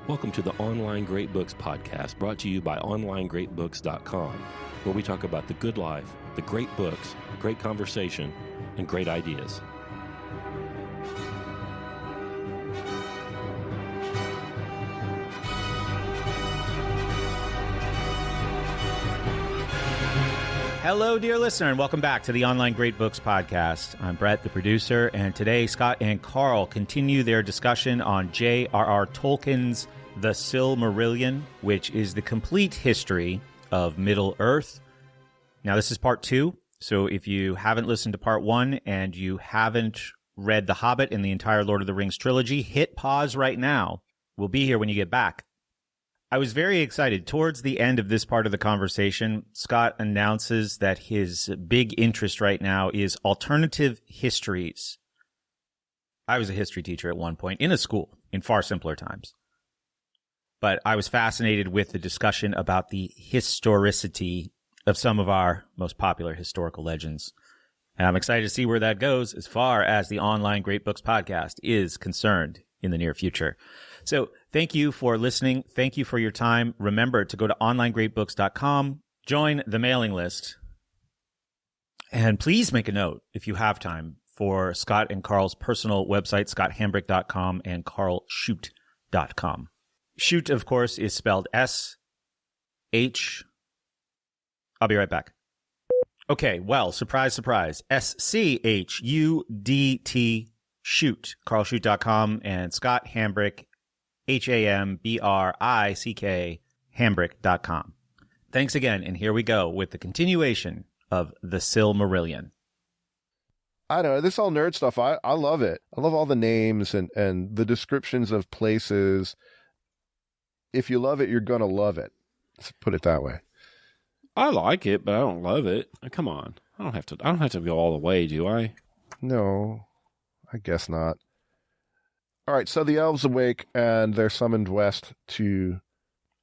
Welcome to the Online Great Books podcast, brought to you by OnlineGreatBooks.com, where we talk about the good life, the great books, great conversation, and great ideas. Hello, dear listener, and welcome back to the Online Great Books podcast. I'm Brett, the producer, and today Scott and Karl continue their discussion on J.R.R. Tolkien's The Silmarillion, which is the complete history of Middle-earth. Now, this is part 2, so if you haven't listened to part 1 and you haven't read The Hobbit and the entire Lord of the Rings trilogy, hit pause right now. We'll be here when you get back. I was very excited. Towards the end of this part of the conversation, Scott announces that his big interest right now is alternative histories. I was a history teacher at one point in a school in far simpler times. But I was fascinated with the discussion about the historicity of some of our most popular historical legends. And I'm excited to see where that goes as far as the Online Great Books podcast is concerned in the near future. So thank you for listening. Thank you for your time. Remember to go to onlinegreatbooks.com, join the mailing list, and please make a note, if you have time, for Scott and Karl's personal website, scotthambrick.com and karlschutt.com. Schutt, of course, is spelled S-H. I'll be right back. Okay, well, surprise, surprise. S-C-H-U-D-T, Schutt, karlschutt.com, and Scott Hambrick, Hambrick, hambrick.com. Thanks again, and here we go with the continuation of The Silmarillion. I don't know, this is all nerd stuff. I love it. I love all the names and the descriptions of places. If you love it, you're going to love it. Let's put it that way. I like it, but I don't love it. Come on. I don't have to go all the way, do I? No, I guess not. All right, so the elves awake, and they're summoned west to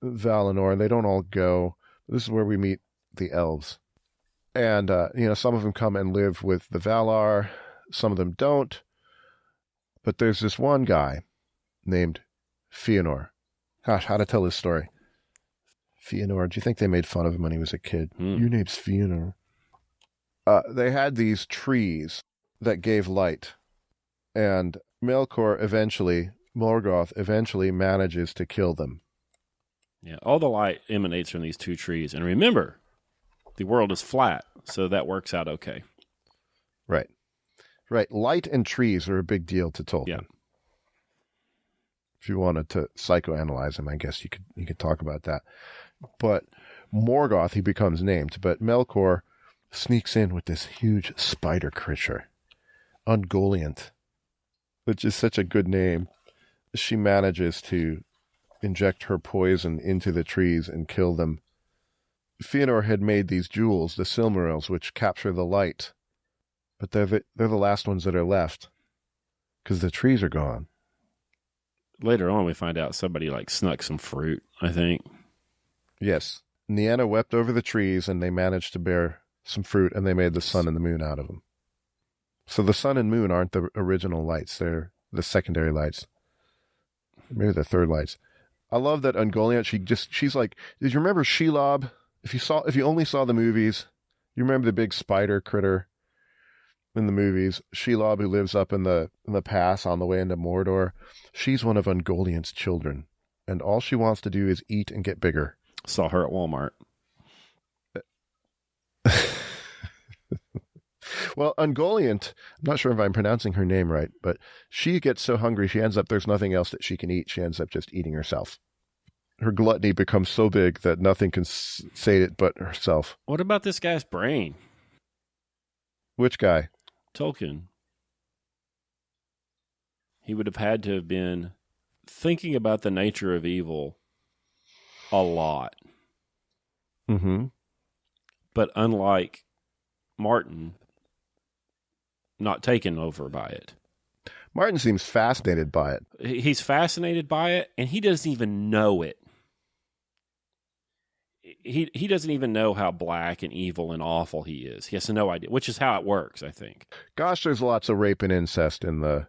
Valinor. They don't all go. This is where we meet the elves. And, some of them come and live with the Valar. Some of them don't. But there's this one guy named Fëanor. Gosh, how to tell this story. Fëanor, do you think they made fun of him when he was a kid? Your name's Fëanor. They had these trees that gave light. And Morgoth eventually manages to kill them. Yeah, all the light emanates from these two trees. And remember, the world is flat, so that works out okay. Right. Light and trees are a big deal to Tolkien. Yeah. If you wanted to psychoanalyze him, I guess you could talk about that. But Morgoth, he becomes named, but Melkor sneaks in with this huge spider creature, Ungoliant, which is such a good name. She manages to inject her poison into the trees and kill them. Fëanor had made these jewels, the Silmarils, which capture the light. But they're the last ones that are left, because the trees are gone. Later on, we find out somebody snuck some fruit, I think. Yes. Nienna wept over the trees, and they managed to bear some fruit, and they made the sun and the moon out of them. So the sun and moon aren't the original lights. They're the secondary lights. Maybe the third lights. I love that Ungoliant, she's like, did you remember Shelob? If you only saw the movies, you remember the big spider critter in the movies, Shelob, who lives up in the pass on the way into Mordor. She's one of Ungoliant's children, and all she wants to do is eat and get bigger. Saw her at Walmart. Well, Ungoliant, I'm not sure if I'm pronouncing her name right, but she gets so hungry, there's nothing else that she can eat. She ends up just eating herself. Her gluttony becomes so big that nothing can sate it but herself. What about this guy's brain? Which guy? Tolkien. He would have had to have been thinking about the nature of evil a lot. Mm-hmm. But unlike Martin, not taken over by it. Martin seems fascinated by it. He's fascinated by it, and he doesn't even know it. He doesn't even know how black and evil and awful he is. He has no idea, which is how it works, I think. Gosh, there's lots of rape and incest in the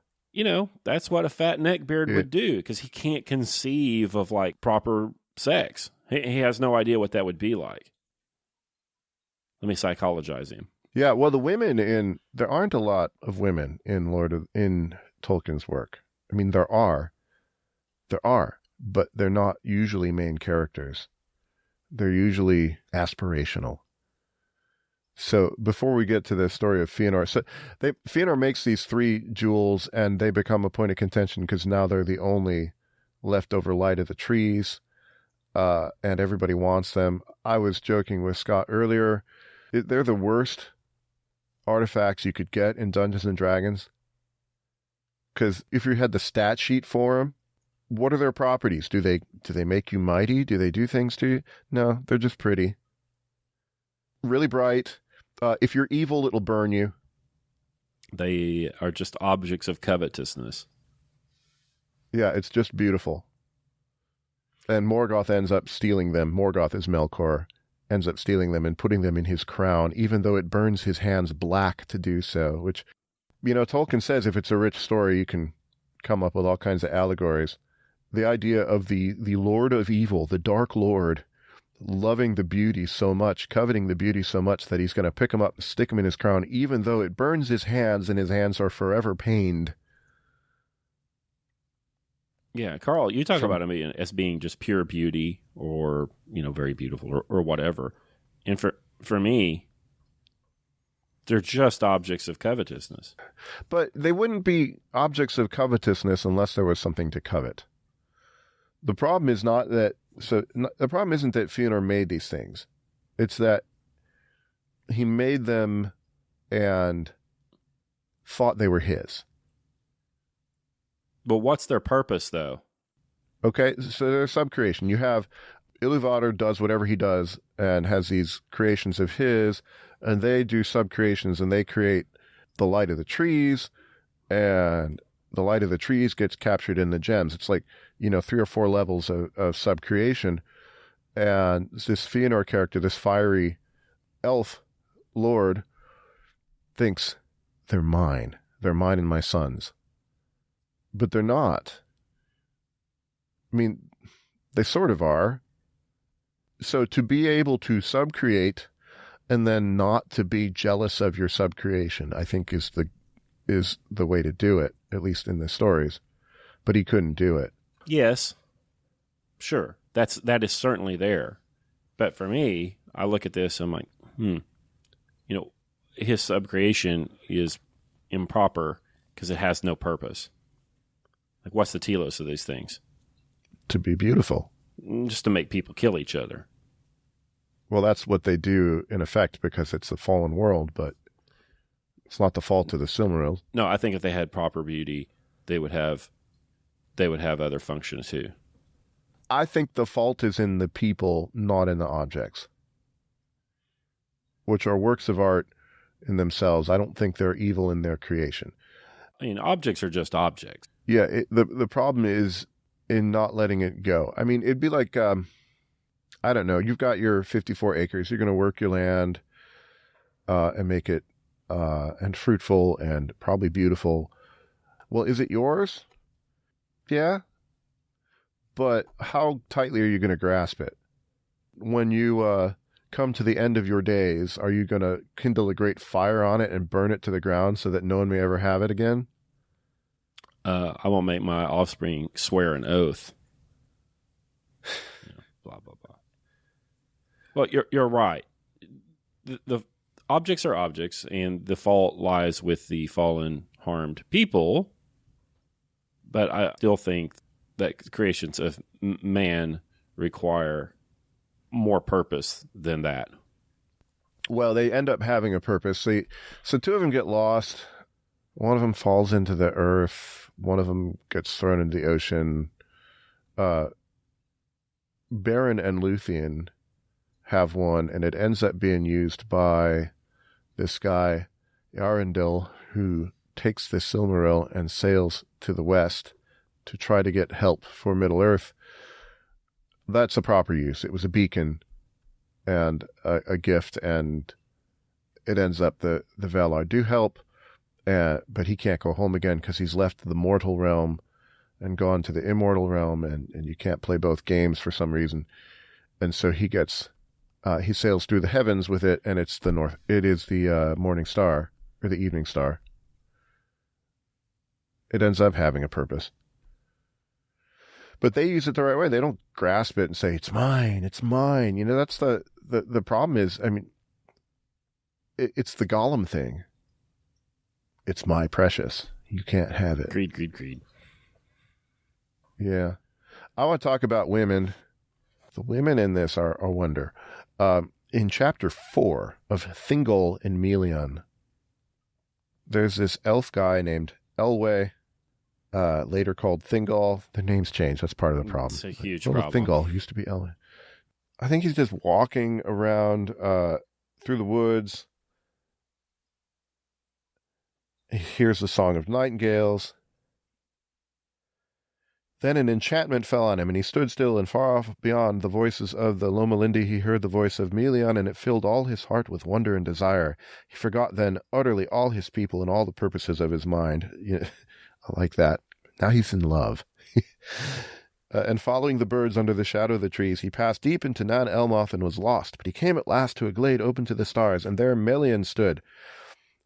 that's what a fat neckbeard would do, because he can't conceive of like proper sex. He has no idea what that would be like. Let me psychologize him. Yeah, well, there aren't a lot of women in Tolkien's work. I mean, there are, but they're not usually main characters. They're usually aspirational. So before we get to the story of Fëanor, Fëanor makes these 3 jewels, and they become a point of contention because now they're the only leftover light of the trees, and everybody wants them. I was joking with Scott earlier. They're the worst artifacts you could get in Dungeons and Dragons, because if you had the stat sheet for them, what are their properties? Do they make you mighty? Do they do things to you? No, they're just pretty. Really bright. If you're evil, it'll burn you. They are just objects of covetousness. Yeah, it's just beautiful. And Morgoth ends up stealing them. Morgoth is Melkor. Ends up stealing them and putting them in his crown, even though it burns his hands black to do so, which, Tolkien says if it's a rich story, you can come up with all kinds of allegories. The idea of the Lord of Evil, the Dark Lord, loving the beauty so much, coveting the beauty so much that he's going to pick him up and stick him in his crown, even though it burns his hands and his hands are forever pained. Yeah, Karl, you talk about him as being just pure beauty or, very beautiful or whatever. And for me, they're just objects of covetousness. But they wouldn't be objects of covetousness unless there was something to covet. The problem is the problem isn't that Fëanor made these things. It's that he made them and thought they were his. But what's their purpose, though? Okay, so there's subcreation. You have Iluvatar does whatever he does and has these creations of his, and they do subcreations, and they create the light of the trees, and the light of the trees gets captured in the gems. It's like, 3 or 4 levels of subcreation, and this Fëanor character, this fiery elf lord, thinks, they're mine and my son's. But they're not. I mean, they sort of are. So to be able to subcreate and then not to be jealous of your subcreation, I think is the way to do it, at least in the stories. But he couldn't do it. Yes. Sure. That is certainly there. But for me, I look at this and I'm like, his subcreation is improper because it has no purpose. Like, what's the telos of these things? To be beautiful. Just to make people kill each other. Well, that's what they do, in effect, because it's a fallen world, but it's not the fault of the Silmarils. No, I think if they had proper beauty, they would have other functions, too. I think the fault is in the people, not in the objects, which are works of art in themselves. I don't think they're evil in their creation. I mean, objects are just objects. Yeah, the problem is in not letting it go. I mean, it'd be like, I don't know, you've got your 54 acres, you're going to work your land and make it and fruitful and probably beautiful. Well, is it yours? Yeah. But how tightly are you going to grasp it? When you come to the end of your days, are you going to kindle a great fire on it and burn it to the ground so that no one may ever have it again? I won't make my offspring swear an oath. Blah, blah, blah. Well, you're right. The objects are objects, and the fault lies with the fallen, harmed people. But I still think that creations of man require more purpose than that. Well, they end up having a purpose. So 2 of them get lost. One of them falls into the earth. One of them gets thrown into the ocean. Beren and Luthien have one, and it ends up being used by this guy, Arundel, who takes the Silmaril and sails to the west to try to get help for Middle-earth. That's a proper use. It was a beacon and a gift, and it ends up the Valar do help. but he can't go home again because he's left the mortal realm and gone to the immortal realm, and you can't play both games for some reason. And so he sails through the heavens with it, and it is the morning star, or the evening star. It ends up having a purpose. But they use it the right way. They don't grasp it and say, it's mine, it's mine. That's the problem is, it's the Gollum thing. It's my precious. You can't have it. Greed, greed, greed. Yeah. I want to talk about women. The women in this are a wonder. In chapter 4 of Thingol and Melion, there's this elf guy named Elwë, later called Thingol. The name's changed. That's part of the problem. It's a huge problem. Thingol used to be Elwë. I think he's just walking around through the woods. He hears the song of nightingales. Then an enchantment fell on him, and he stood still, and far off beyond the voices of the Lomelindi he heard the voice of Melion, and it filled all his heart with wonder and desire. He forgot then utterly all his people and all the purposes of his mind. I like that. Now he's in love. And following the birds under the shadow of the trees, he passed deep into Nan Elmoth and was lost. But he came at last to a glade open to the stars, and there Melion stood.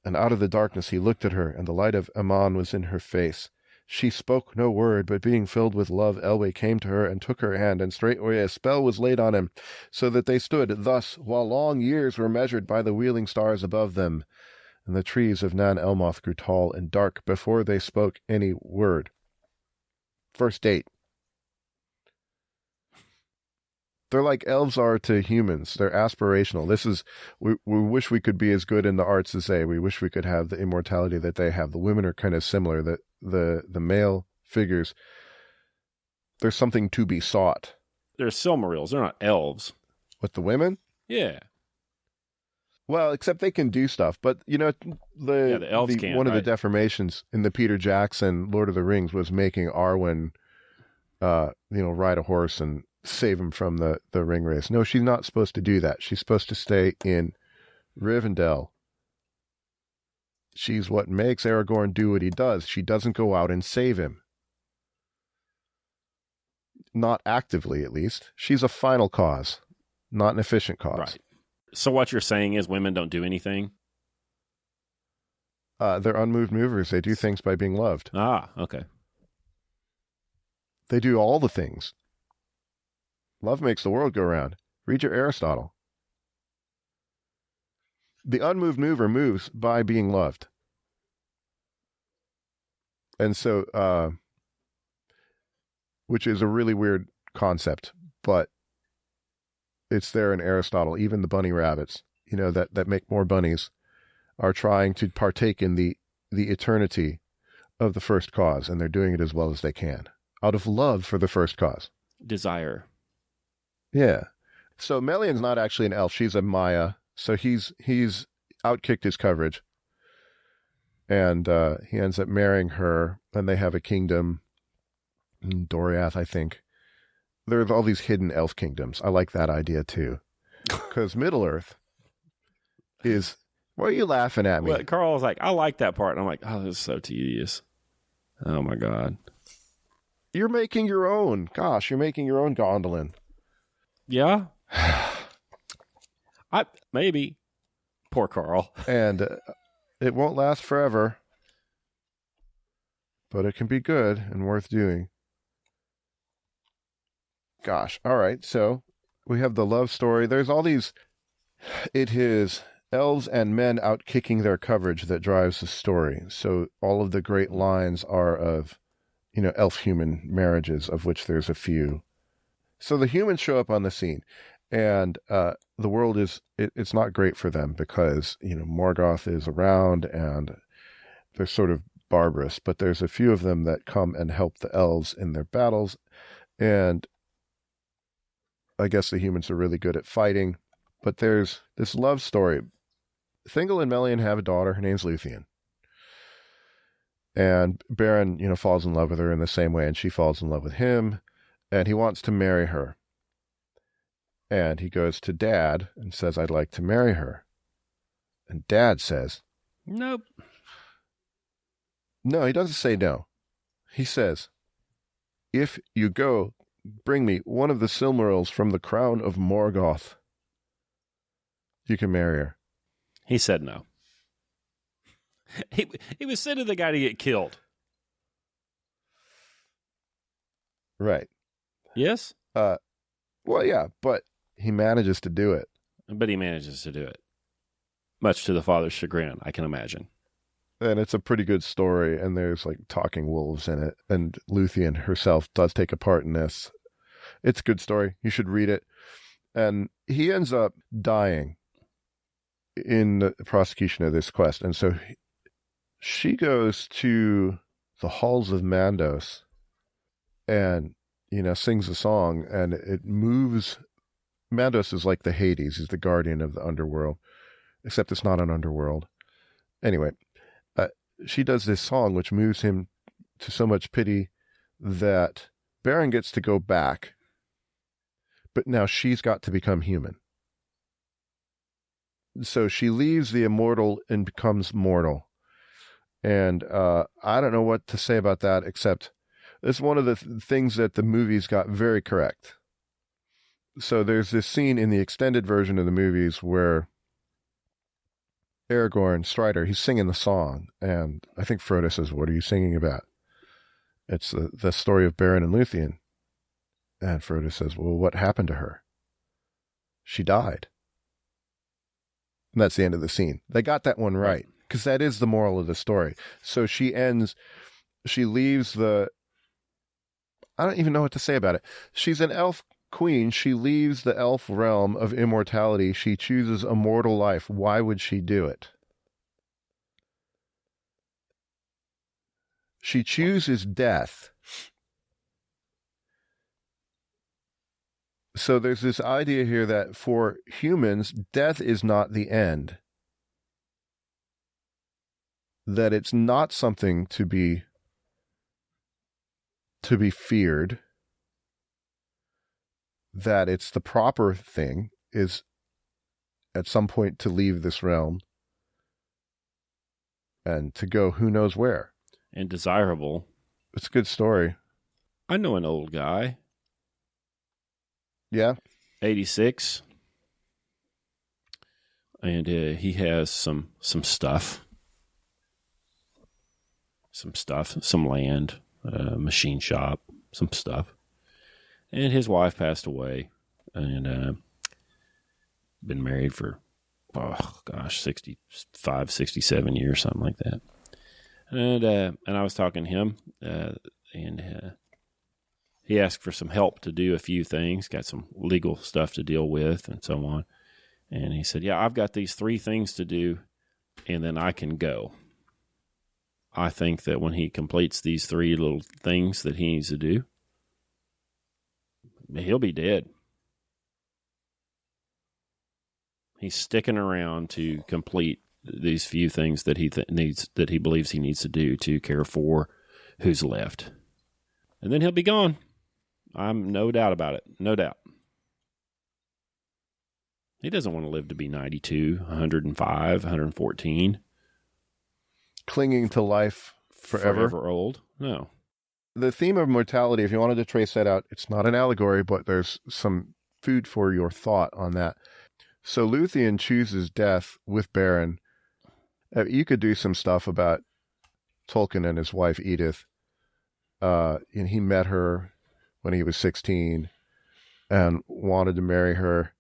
And out of the darkness he looked at her, and the light of Aman was in her face. She spoke no word, but being filled with love, Elwë came to her and took her hand, and straightway a spell was laid on him, so that they stood thus, while long years were measured by the wheeling stars above them. And the trees of Nan Elmoth grew tall and dark before they spoke any word. First date. They're like elves are to humans. They're aspirational. We wish we could be as good in the arts as they. We wish we could have the immortality that they have. The women are kind of similar. The male figures, there's something to be sought. They're Silmarils. They're not elves. With the women? Yeah. Well, except they can do stuff. But, the elves can't, one of the deformations in the Peter Jackson Lord of the Rings was making Arwen, ride a horse and save him from the ring race. No, she's not supposed to do that. She's supposed to stay in Rivendell. She's what makes Aragorn do what he does. She doesn't go out and save him. Not actively, at least. She's a final cause, not an efficient cause. Right. So what you're saying is women don't do anything? They're unmoved movers. They do things by being loved. Ah, okay. They do all the things. Love makes the world go round. Read your Aristotle. The unmoved mover moves by being loved. And so, which is a really weird concept, but it's there in Aristotle. Even the bunny rabbits, that make more bunnies, are trying to partake in the eternity of the first cause, and they're doing it as well as they can, out of love for the first cause. Desire. Yeah. So Melion's not actually an elf. She's a Maya. So he's outkicked his coverage. And he ends up marrying her, and they have a kingdom in Doriath, I think. There's all these hidden elf kingdoms. I like that idea, too. Because Middle-earth is... Why are you laughing at me? Well, Karl was like, I like that part. And I'm like, oh, this is so tedious. Oh, my God. You're making your own. Gosh, you're making your own Gondolin. Yeah? Maybe. Poor Karl. And it won't last forever. But it can be good and worth doing. Gosh. All right. So we have the love story. There's all these... It is elves and men out kicking their coverage that drives the story. So all of the great lines are of, elf-human marriages, of which there's a few. So the humans show up on the scene, and the world it's not great for them because, Morgoth is around and they're sort of barbarous, but there's a few of them that come and help the elves in their battles. And I guess the humans are really good at fighting, but there's this love story. Thingol and Melion have a daughter. Her name's Luthien. And Beren, falls in love with her in the same way, and she falls in love with him. And he wants to marry her. And he goes to Dad and says, I'd like to marry her. And Dad says, Nope. No, he doesn't say no. He says, if you go, bring me one of the Silmarils from the crown of Morgoth. You can marry her. He said no. He was sending the guy to get killed. Right. Yes? Well, yeah, but he manages to do it. But he manages to do it. Much to the father's chagrin, I can imagine. And it's a pretty good story, and there's like talking wolves in it, and Luthien herself does take a part in this. It's a good story. You should read it. And he ends up dying in the prosecution of this quest. And so she goes to the halls of Mandos and, sings a song, and it moves. Mandos is like the Hades. He's the guardian of the underworld, except it's not an underworld. Anyway, she does this song, which moves him to so much pity that Beren gets to go back, but now she's got to become human. So she leaves the immortal and becomes mortal. And I don't know what to say about that, except it's one of the things that the movies got very correct. So there's this scene in the extended version of the movies where Aragorn, Strider, he's singing the song, and I think Frodo says, "What are you singing about?" It's the story of Beren and Luthien. And Frodo says, "Well, what happened to her?" "She died." And that's the end of the scene. They got that one right, because that is the moral of the story. So she leaves I don't even know what to say about it. She's an elf queen. She leaves the elf realm of immortality. She chooses a mortal life. Why would she do it? She chooses death. So there's this idea here that for humans, death is not the end. That it's not something to be feared. That it's the proper thing is at some point to leave this realm and to go who knows where. And desirable. It's a good story. I know an old guy. Yeah? 86. And he has some stuff. Some land, machine shop, some stuff. And his wife passed away, and been married for, 65, 67 years, something like that. And I was talking to him, and he asked for some help to do a few things, got some legal stuff to deal with, and so on. And he said, "Yeah, I've got these 3 things to do, and then I can go." I think that when he completes these 3 little things that he needs to do, he'll be dead. He's sticking around to complete these few things that he that he believes he needs to do to care for who's left. And then he'll be gone. I'm no doubt about it. No doubt. He doesn't want to live to be 92, 105, 114. Clinging to life forever. Forever old. No. The theme of mortality, if you wanted to trace that out, it's not an allegory, but there's some food for your thought on that. So Luthien chooses death with Beren. You could do some stuff about Tolkien and his wife Edith. And he met her when he was 16 and wanted to marry her.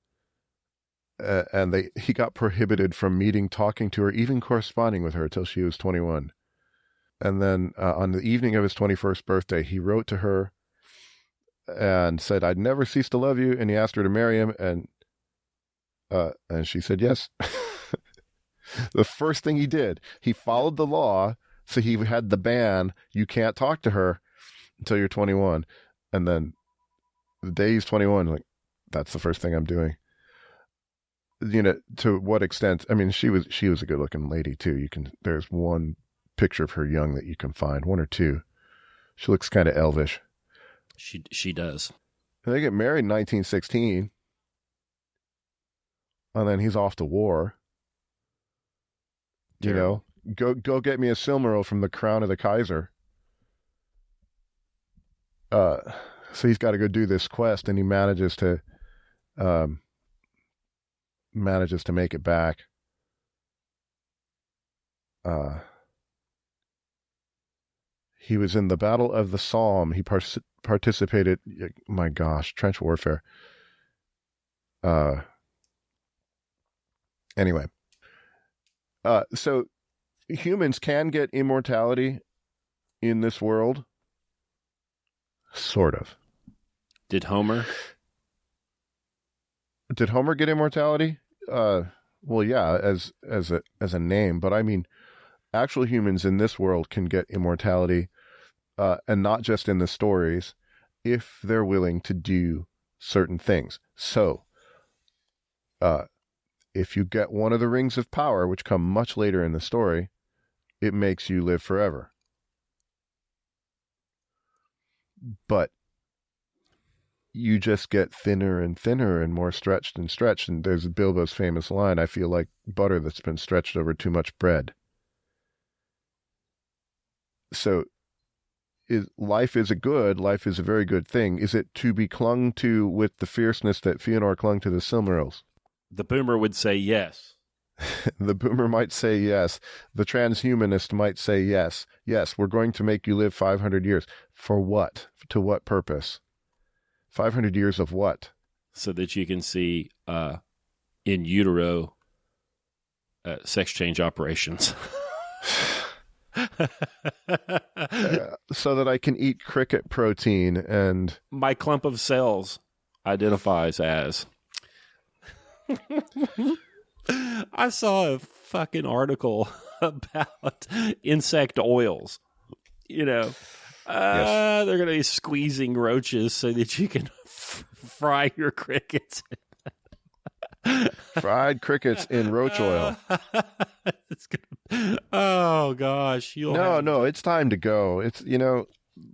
And he got prohibited from meeting, talking to her, even corresponding with her until she was 21. And then on the evening of his 21st birthday, he wrote to her and said, "I'd never cease to love you." And he asked her to marry him, and she said yes. The first thing he did, he followed the law, so he had the ban, you can't talk to her until you're 21. And then the day he's 21, like, that's the first thing I'm doing. To what extent? I mean, she was a good looking lady too. There's one picture of her young that you can find, 1 or 2. She looks kind of elvish. She does. And they get married in 1916, and then he's off to war. Terrible. go get me a Silmaril from the crown of the Kaiser. So he's got to go do this quest, and he manages to make it back. He was in the Battle of the Somme. He participated. My gosh, trench warfare. Anyway, so humans can get immortality in this world, sort of. Did Homer get immortality? Well, yeah, as a name, but I mean, actual humans in this world can get immortality, and not just in the stories, if they're willing to do certain things. So, if you get one of the rings of power, which come much later in the story, it makes you live forever. But you just get thinner and thinner and more stretched and stretched. And there's Bilbo's famous line, I feel like butter that's been stretched over too much bread. So life is a very good thing. Is it to be clung to with the fierceness that Fëanor clung to the Silmarils? The boomer would say yes. The boomer might say yes. The transhumanist might say yes. Yes, we're going to make you live 500 years. For what? To what purpose? 500 years of what? So that you can see in utero sex change operations. So that I can eat cricket protein and... My clump of cells identifies as... I saw a fucking article about insect oils. You know, Yes. They're going to be squeezing roaches so that you can fry your crickets. Fried crickets in roach oil. Oh, gosh. No, it's time to go. It's,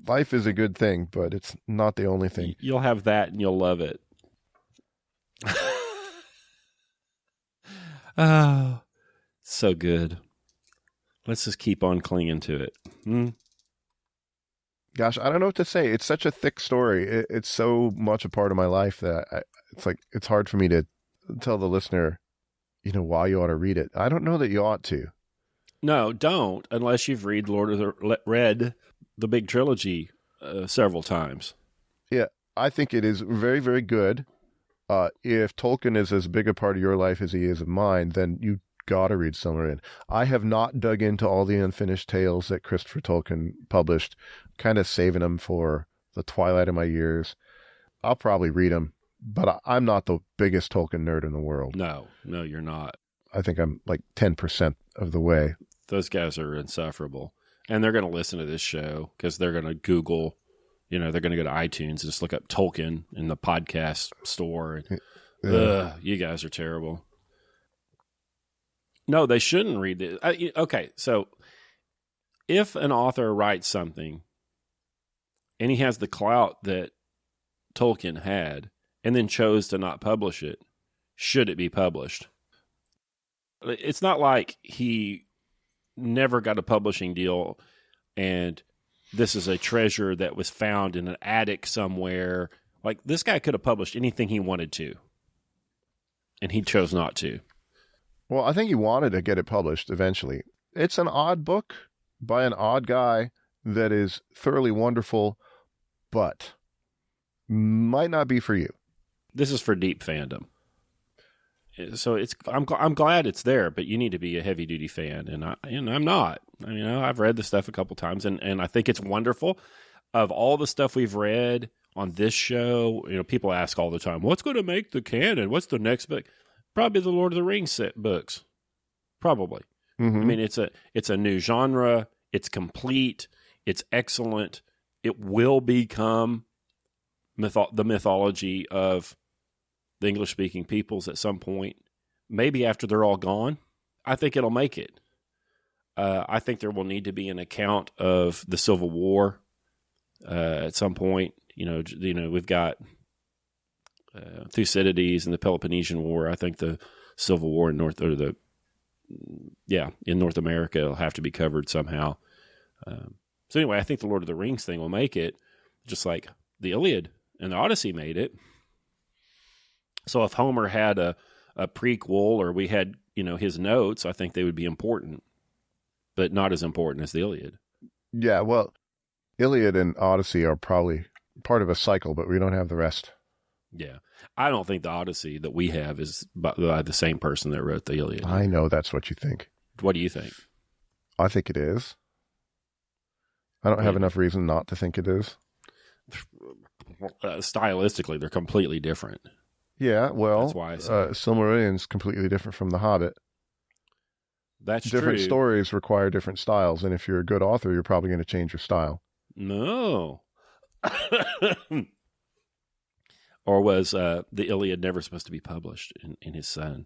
life is a good thing, but it's not the only thing. You'll have that and you'll love it. Oh, so good. Let's just keep on clinging to it. Gosh, I don't know what to say. It's such a thick story. It's so much a part of my life that it's hard for me to tell the listener, why you ought to read it. I don't know that you ought to. No, don't, unless you've read the big trilogy several times. Yeah, I think it is very, very good. If Tolkien is as big a part of your life as he is of mine, then you got to read Silmarillion. I have not dug into all the unfinished tales that Christopher Tolkien published, kind of saving them for the twilight of my years. I'll probably read them, but I'm not the biggest Tolkien nerd in the world. No, you're not. I think I'm like 10% of the way. Those guys are insufferable. And they're going to listen to this show because they're going to Google, they're going to go to iTunes and just look up Tolkien in the podcast store. And, you guys are terrible. No, they shouldn't read it. Okay, so if an author writes something and he has the clout that Tolkien had and then chose to not publish it, should it be published? It's not like he never got a publishing deal and this is a treasure that was found in an attic somewhere. Like, this guy could have published anything he wanted to, and he chose not to. Well, I think he wanted to get it published eventually. It's an odd book by an odd guy that is thoroughly wonderful, but might not be for you. This is for deep fandom. So I'm glad it's there, but you need to be a heavy duty fan, and I'm not. I've read the stuff a couple times, and I think it's wonderful. Of all the stuff we've read on this show, people ask all the time, "What's going to make the canon? What's the next book?" Probably the Lord of the Rings set books. Probably. Mm-hmm. It's a new genre. It's complete. It's excellent. It will become the mythology of the English-speaking peoples at some point, maybe after they're all gone. I think it'll make it. I think there will need to be an account of the Civil War at some point. We've got Thucydides and the Peloponnesian War. I think the Civil War in the Yeah, in North America, it'll have to be covered somehow. So anyway, I think the Lord of the Rings thing will make it, just like the Iliad and the Odyssey made it. So if Homer had a prequel, or we had, his notes, I think they would be important, but not as important as the Iliad. Yeah, well, Iliad and Odyssey are probably part of a cycle, but we don't have the rest. Yeah. I don't think the Odyssey that we have is by the same person that wrote the Iliad. I know that's what you think. What do you think? I think it is. I don't have enough reason not to think it is. Stylistically, they're completely different. Yeah, well, that's why Silmarillion's completely different from The Hobbit. That's different true. Stories require different styles, and if you're a good author, you're probably going to change your style. No. Or was the Iliad never supposed to be published in his son?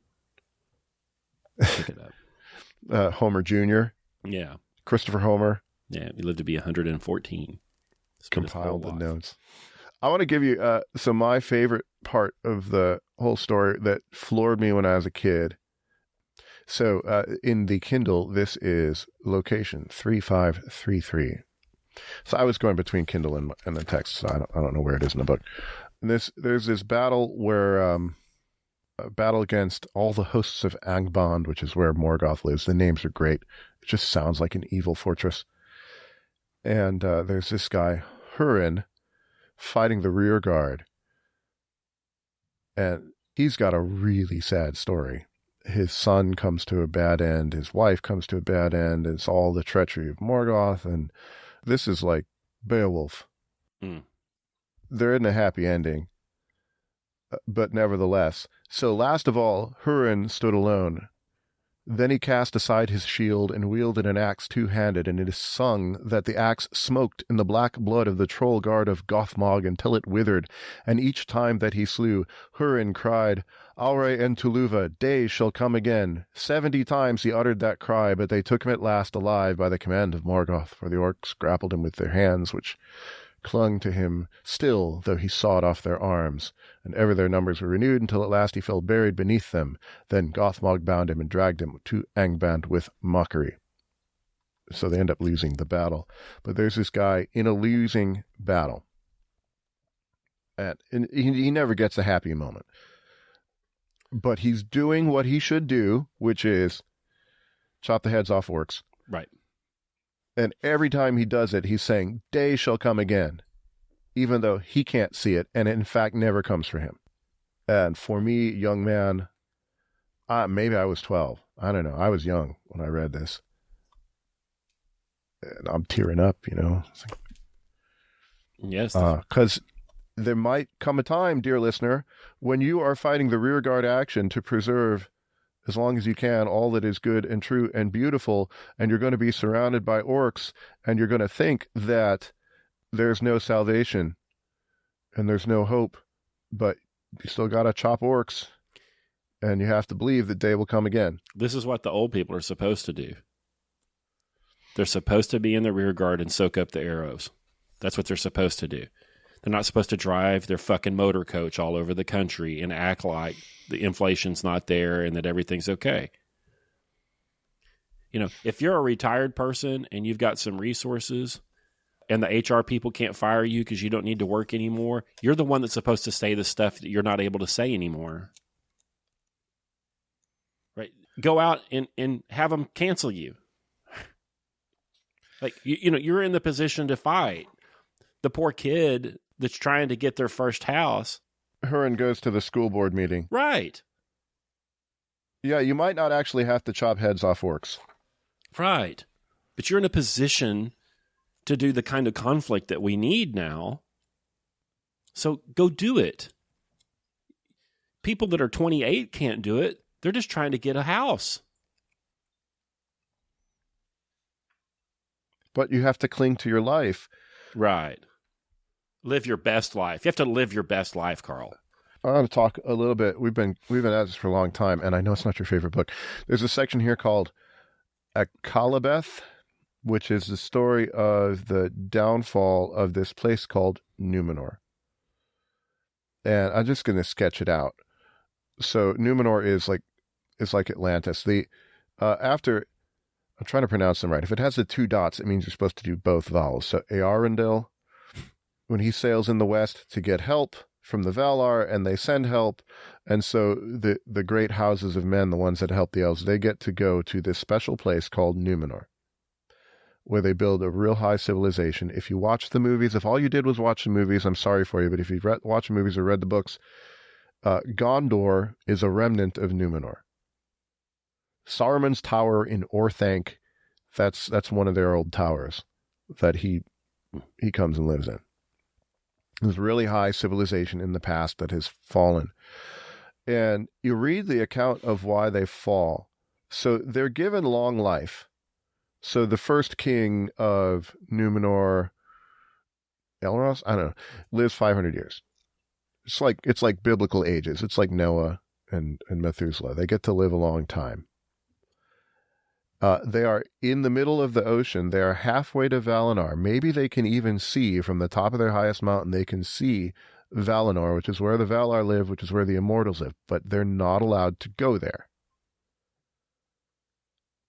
Pick it up. Homer Jr. Yeah. Christopher Homer. Yeah, he lived to be 114. Compiled the notes. I want to give you so my favorite part of the whole story that floored me when I was a kid. So in the Kindle, this is location 3533. So I was going between Kindle and the text, so I don't know where it is in the book. And there's this battle where a battle against all the hosts of Angband, which is where Morgoth lives. The names are great. It just sounds like an evil fortress. And there's this guy, Hurin, fighting the rear guard. And he's got a really sad story. His son comes to a bad end. His wife comes to a bad end. It's all the treachery of Morgoth. And this is like Beowulf. Mm. There isn't a happy ending. But nevertheless. So last of all, Hurin stood alone. Then he cast aside his shield and wielded an axe two-handed, and it is sung that the axe smoked in the black blood of the troll guard of Gothmog until it withered, and each time that he slew, Hurin cried, Aure and Tuluva, day shall come again. 70 times he uttered that cry, but they took him at last alive by the command of Morgoth, for the orcs grappled him with their hands, which clung to him still, though he sawed off their arms, and ever their numbers were renewed, until at last he fell buried beneath them. Then Gothmog bound him and dragged him to Angband with mockery. So they end up losing the battle. But there's this guy in a losing battle, and he never gets a happy moment. But he's doing what he should do, which is chop the heads off orcs. Right. And every time he does it, he's saying, day shall come again, even though he can't see it, and it in fact never comes for him. And for me, young man, maybe I was 12. I don't know. I was young when I read this. And I'm tearing up, Yes. Because there might come a time, dear listener, when you are fighting the rearguard action to preserve, as long as you can, all that is good and true and beautiful, and you're going to be surrounded by orcs, and you're going to think that there's no salvation and there's no hope, but you still got to chop orcs, and you have to believe that day will come again. This is what the old people are supposed to do. They're supposed to be in the rear guard and soak up the arrows. That's what they're supposed to do. They're not supposed to drive their fucking motor coach all over the country and act like the inflation's not there and that everything's okay. If you're a retired person and you've got some resources and the HR people can't fire you because you don't need to work anymore, you're the one that's supposed to say the stuff that you're not able to say anymore. Right? Go out and have them cancel you. Like, you're in the position to fight. The poor kid that's trying to get their first house. Hurin goes to the school board meeting. Right. Yeah, you might not actually have to chop heads off orcs. Right. But you're in a position to do the kind of conflict that we need now. So go do it. People that are 28 can't do it. They're just trying to get a house. But you have to cling to your life. Right. Live your best life. You have to live your best life, Karl. I want to talk a little bit. We've been at this for a long time, and I know it's not your favorite book. There's a section here called Akalabeth, which is the story of the downfall of this place called Numenor. And I'm just going to sketch it out. So Numenor is like Atlantis. After, I'm trying to pronounce them right. If it has the 2 dots, it means you're supposed to do both vowels. So Earendil, when he sails in the west to get help from the Valar, and they send help, and so the great houses of men, the ones that help the elves, they get to go to this special place called Numenor, where they build a real high civilization. If you watch the movies, if all you did was watch the movies, I'm sorry for you, but if you've watched the movies or read the books, Gondor is a remnant of Numenor. Saruman's tower in Orthanc, that's one of their old towers that he comes and lives in. There's really high civilization in the past that has fallen. And you read the account of why they fall. So they're given long life. So the first king of Numenor, Elros, I don't know, lives 500 years. It's like biblical ages. It's like Noah and Methuselah. They get to live a long time. They are in the middle of the ocean. They are halfway to Valinor. Maybe they can even see from the top of their highest mountain, they can see Valinor, which is where the Valar live, which is where the immortals live, but they're not allowed to go there.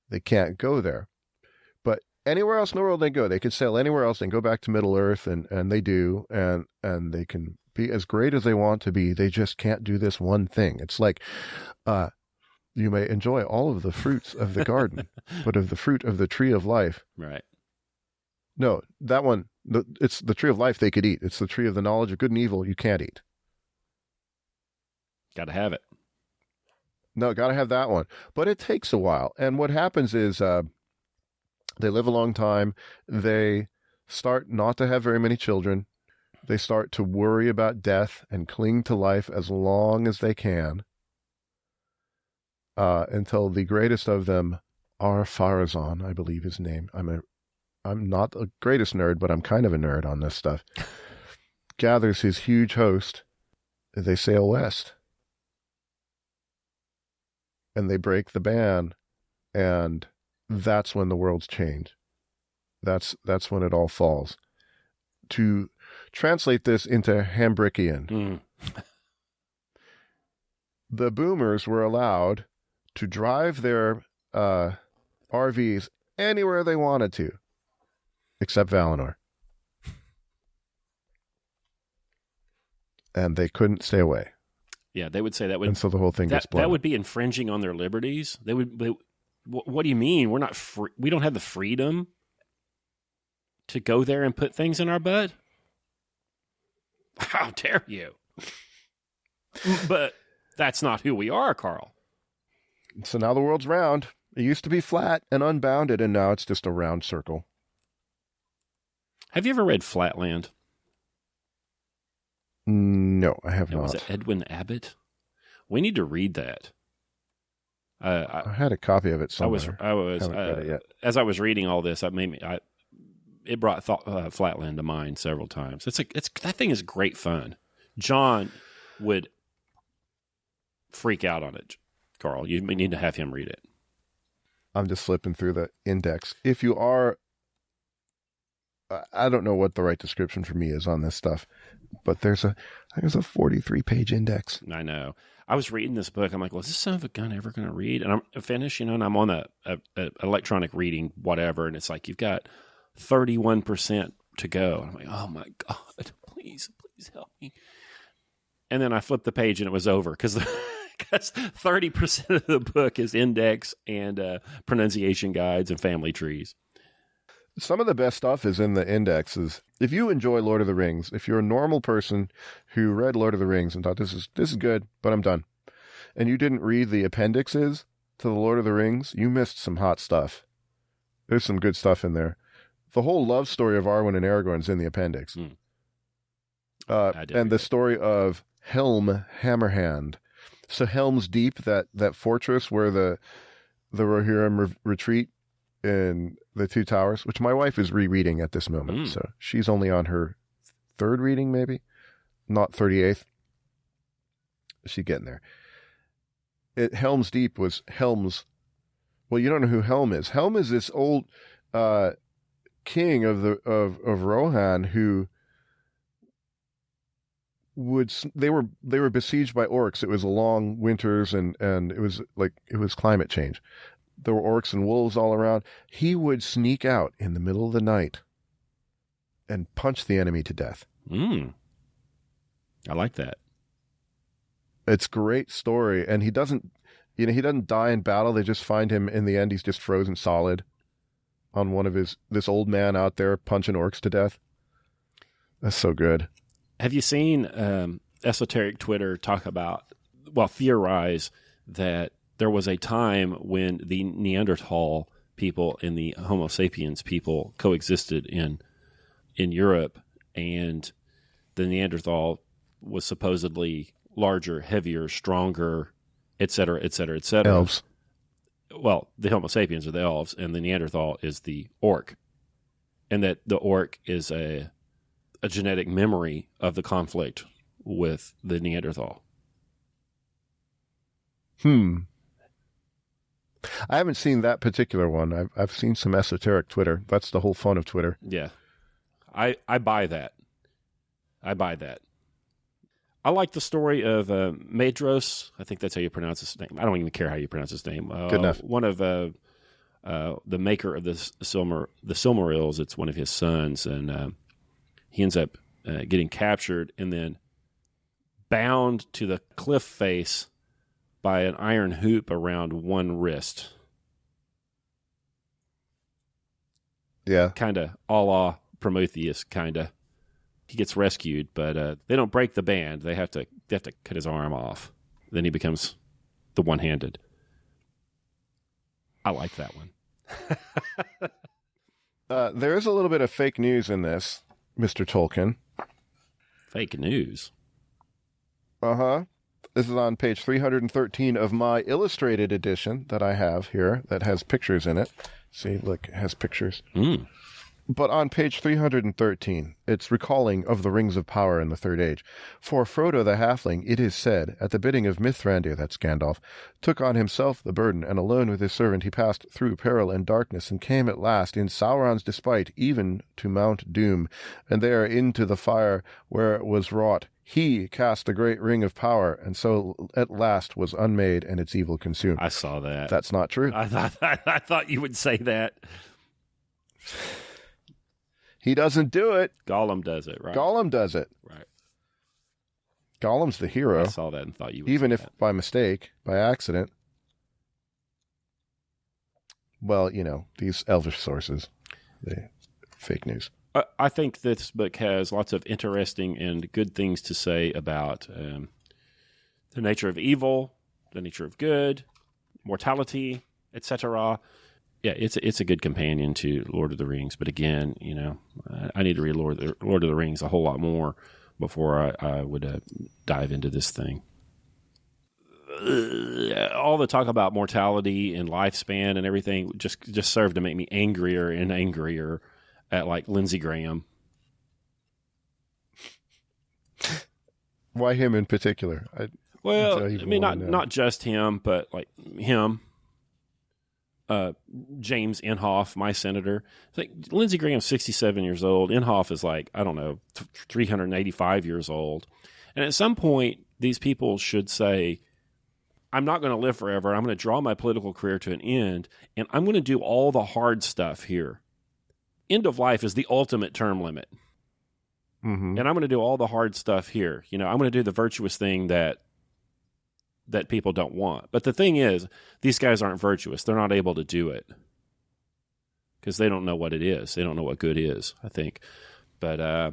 They can't go there. But anywhere else in the world they go, they could sail anywhere else and go back to Middle Earth, and they do, and they can be as great as they want to be. They just can't do this one thing. It's like, you may enjoy all of the fruits of the garden, but of the fruit of the tree of life. Right. No, that one, it's the tree of life they could eat. It's the tree of the knowledge of good and evil you can't eat. Got to have it. No, got to have that one. But it takes a while. And what happens is they live a long time. They start not to have very many children. They start to worry about death and cling to life as long as they can. Until the greatest of them, Ar-Pharazôn, I believe his name. I'm not the greatest nerd, but I'm kind of a nerd on this stuff. Gathers his huge host. They sail west. And they break the ban. And that's when the worlds change. That's when it all falls. To translate this into Hambrickian, the boomers were allowed to drive their RVs anywhere they wanted to, except Valinor. And they couldn't stay away. Yeah, they would say that would... And so the whole thing gets blown. That would be infringing on their liberties. What do you mean? We're not free, we don't have the freedom to go there and put things in our butt? How dare you? But that's not who we are, Karl. So now the world's round. It used to be flat and unbounded, and now it's just a round circle. Have you ever read Flatland? No, I have not. Was it Edwin Abbott? We need to read that. I had a copy of it somewhere. I was haven't read it yet. As I was reading all this, it brought Flatland to mind several times. That thing is great fun. John would freak out on it. Karl, you need to have him read it. I'm just flipping through the index. If you are, I don't know what the right description for me is on this stuff, but there's a 43-page index. I know. I was reading this book. I'm like, well, is this son of a gun ever going to read? And I'm finished, and I'm on a electronic reading, whatever, and it's like, you've got 31% to go. I'm like, oh my God, please help me. And then I flipped the page and it was over because 30% of the book is index and pronunciation guides and family trees. Some of the best stuff is in the indexes. If you enjoy Lord of the Rings, if you're a normal person who read Lord of the Rings and thought this is good, but I'm done, and you didn't read the appendixes to the Lord of the Rings, you missed some hot stuff. There's some good stuff in there. The whole love story of Arwen and Aragorn is in the appendix. And the story of Helm Hammerhand. So Helm's Deep, that fortress where the Rohirrim retreat in the Two Towers, which my wife is rereading at this moment. So she's only on her third reading, maybe, not 38th. She's getting there. Helm's Deep was Helm's. Well, you don't know who Helm is. Helm is this old king of Rohan who they were besieged by orcs. It was long winters and it was climate change. there were orcs and wolves all around, he would sneak out in the middle of the night and punch the enemy to death. I like that. It's a great story, and he doesn't die in battle. They just find him in the end. He's just frozen solid on one of this old man out there punching orcs to death. That's so good. Have you seen esoteric Twitter theorize that there was a time when the Neanderthal people and the Homo sapiens people coexisted in Europe, and the Neanderthal was supposedly larger, heavier, stronger, et cetera, et cetera, et cetera. Elves. Well, the Homo sapiens are the elves, and the Neanderthal is the orc, and that the orc is a genetic memory of the conflict with the Neanderthal. I haven't seen that particular one. I've seen some esoteric Twitter. That's the whole fun of Twitter. Yeah. I buy that. I like the story of Maedhros. I think that's how you pronounce his name. I don't even care how you pronounce his name. Good enough. One of the maker of the Silmarillion. It's one of his sons, and he ends up getting captured and then bound to the cliff face by an iron hoop around one wrist. Yeah. Kind of a la Prometheus, kind of. He gets rescued, but they don't break the band. They have to cut his arm off. Then he becomes the one-handed. I like that one. There is a little bit of fake news in this, Mr. Tolkien. Fake news? Uh-huh. This is on page 313 of my illustrated edition that I have here that has pictures in it. See, look, it has pictures. But on page 313, it's recalling of the Rings of Power in the Third Age. For Frodo the Halfling, it is said, at the bidding of Mithrandir, that's Gandalf, took on himself the burden, and alone with his servant he passed through peril and darkness, and came at last, in Sauron's despite, even to Mount Doom, and there into the fire where it was wrought. He cast the great ring of power, and so at last was unmade, and its evil consumed. I saw that. That's not true. I thought you would say that. He doesn't do it. Gollum does it, right? Gollum does it. Right. Gollum's the hero. I saw that and thought you would even say if that. by mistake, by accident. Well, these elvish sources, they fake news. I think this book has lots of interesting and good things to say about the nature of evil, the nature of good, mortality, etc. Yeah, it's a good companion to Lord of the Rings. But again, I need to read Lord of the Rings a whole lot more before I would dive into this thing. All the talk about mortality and lifespan and everything just served to make me angrier and angrier at like Lindsey Graham. Why him in particular? Not just him, but like him. James Inhofe, my senator. It's like Lindsey Graham's 67 years old. Inhofe is like, 385 years old. And at some point, these people should say, I'm not going to live forever. I'm going to draw my political career to an end, and I'm going to do all the hard stuff here. End of life is the ultimate term limit. Mm-hmm. And I'm going to do all the hard stuff here. I'm going to do the virtuous thing that people don't want. But the thing is, these guys aren't virtuous. They're not able to do it because they don't know what it is. They don't know what good is, I think. But, I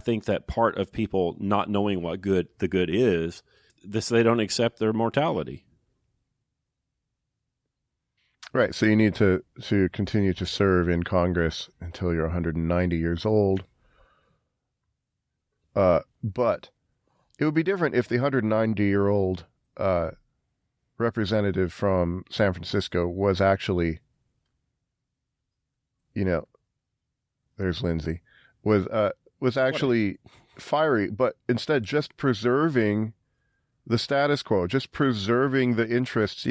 think that part of people not knowing what the good is, they don't accept their mortality. Right. So you need to continue to serve in Congress until you're 190 years old. But it would be different if the 190-year-old representative from San Francisco was actually, there's Lindsay, was actually fiery, but instead just preserving the status quo, just preserving the interests.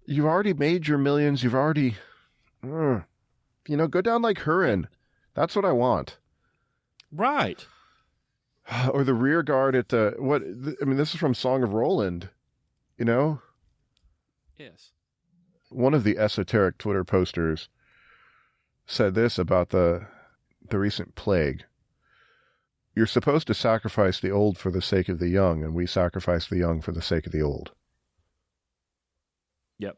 You've already made your millions. You've already, go down like Hurin. That's what I want. Right. Or the rear guard at this is from Song of Roland, Yes. one of the esoteric Twitter posters said this about the recent plague. You're supposed to sacrifice the old for the sake of the young, and we sacrifice the young for the sake of the old. Yep.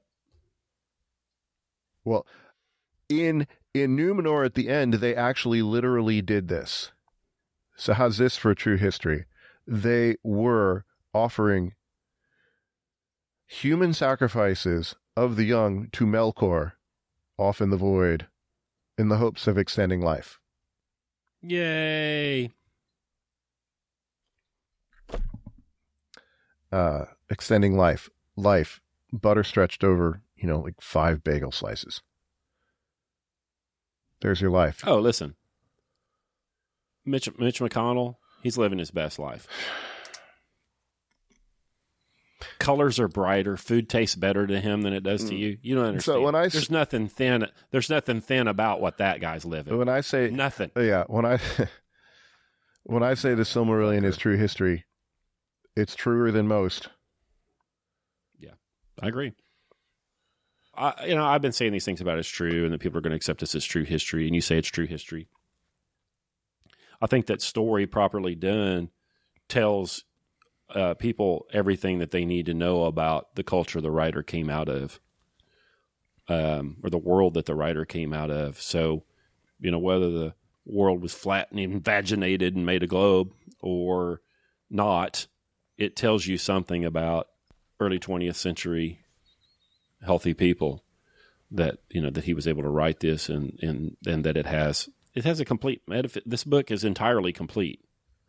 Well, in Numenor at the end, they actually literally did this. So how's this for true history? They were offering human sacrifices of the young to Melkor off in the void in the hopes of extending life. Yay. Extending life, butter stretched over, like 5 bagel slices. There's your life. Oh, listen. Mitch McConnell, he's living his best life. Colors are brighter. Food tastes better to him than it does to you. You don't understand. So there's nothing thin about what that guy's living. When I say nothing. Yeah, when I say the Silmarillion is true history, it's truer than most. Yeah, I agree. I've been saying these things about it's true, and that people are going to accept this as true history, and you say it's true history. I think that story properly done tells people everything that they need to know about the culture the writer came out of, or the world that the writer came out of. So, whether the world was flat and invaginated and made a globe or not, it tells you something about early 20th century healthy people that he was able to write this and that it has a complete this book is entirely complete,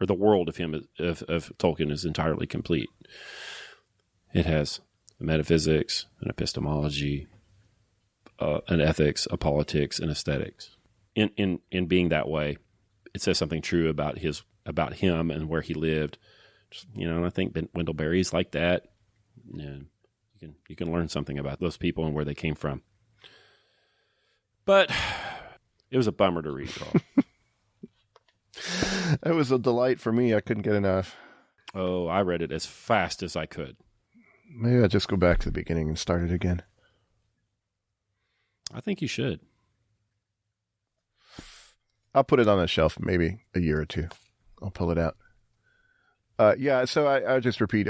or the world of Tolkien is entirely complete. It has a metaphysics, an epistemology, an ethics, a politics, and aesthetics. In being that way, it says something true about him and where he lived. And I think Wendell Berry's like that. Yeah, you can learn something about those people and where they came from. But it was a bummer to read, Carl. It was a delight for me. I couldn't get enough. Oh, I read it as fast as I could. Maybe I'll just go back to the beginning and start it again. I think you should. I'll put it on a shelf, maybe a year or two. I'll pull it out. So I'll just repeat.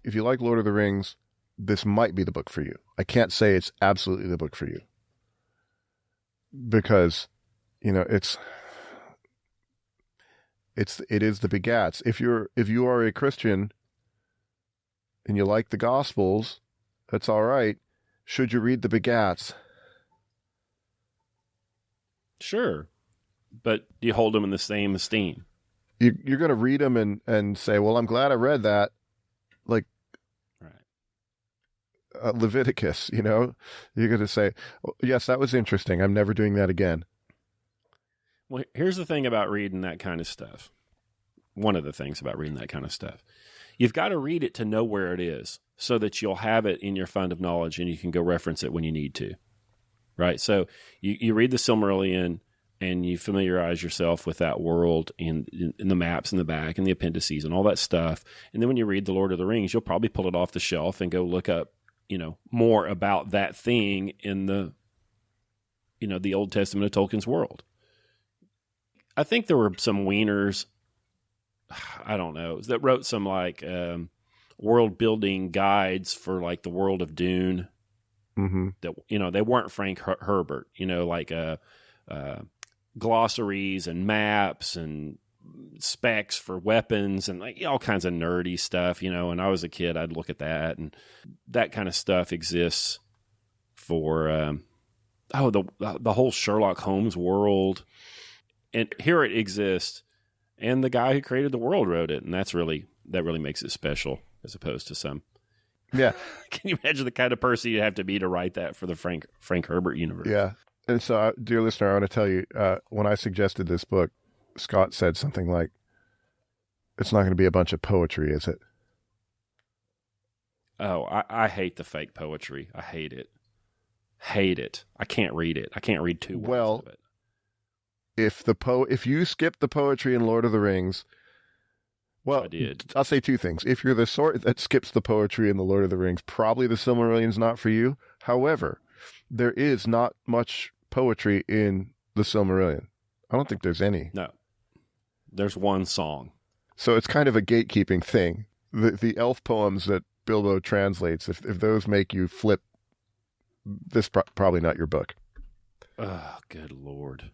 If you like Lord of the Rings, this might be the book for you. I can't say it's absolutely the book for you. Because, it is the begats. If you are a Christian and you like the Gospels, that's all right. Should you read the begats? Sure. But do you hold them in the same esteem? You're going to read them and say, well, I'm glad I read that. Like, right. Leviticus, you're going to say, oh, yes, that was interesting. I'm never doing that again. Well, here's the thing about reading that kind of stuff. One of the things about reading that kind of stuff. You've got to read it to know where it is so that you'll have it in your fund of knowledge and you can go reference it when you need to. Right? So you read the Silmarillion and you familiarize yourself with that world in the maps in the back and the appendices and all that stuff. And then when you read The Lord of the Rings, you'll probably pull it off the shelf and go look up, more about that thing in the Old Testament of Tolkien's world. I think there were some wieners, I don't know, that wrote some world building guides for the world of Dune. Mm-hmm. That they weren't Frank Herbert, glossaries and maps and specs for weapons and all kinds of nerdy stuff. And I was a kid, I'd look at that, and that kind of stuff exists for the whole Sherlock Holmes world. And here it exists, and the guy who created the world wrote it, and that really makes it special as opposed to some. Yeah. Can you imagine the kind of person you'd have to be to write that for the Frank Herbert universe? Yeah. And so, dear listener, I want to tell you, when I suggested this book, Scott said something like, it's not going to be a bunch of poetry, is it? Oh, I hate the fake poetry. I hate it. Hate it. I can't read it. I can't read 2 words of it. If you skip the poetry in Lord of the Rings, well, I did. I'll say 2 things. If you're the sort that skips the poetry in the Lord of the Rings, probably the Silmarillion's not for you. However, there is not much poetry in the Silmarillion. I don't think there's any. No. There's one song. So it's kind of a gatekeeping thing. The elf poems that Bilbo translates, if those make you flip, this probably not your book. Oh, good Lord.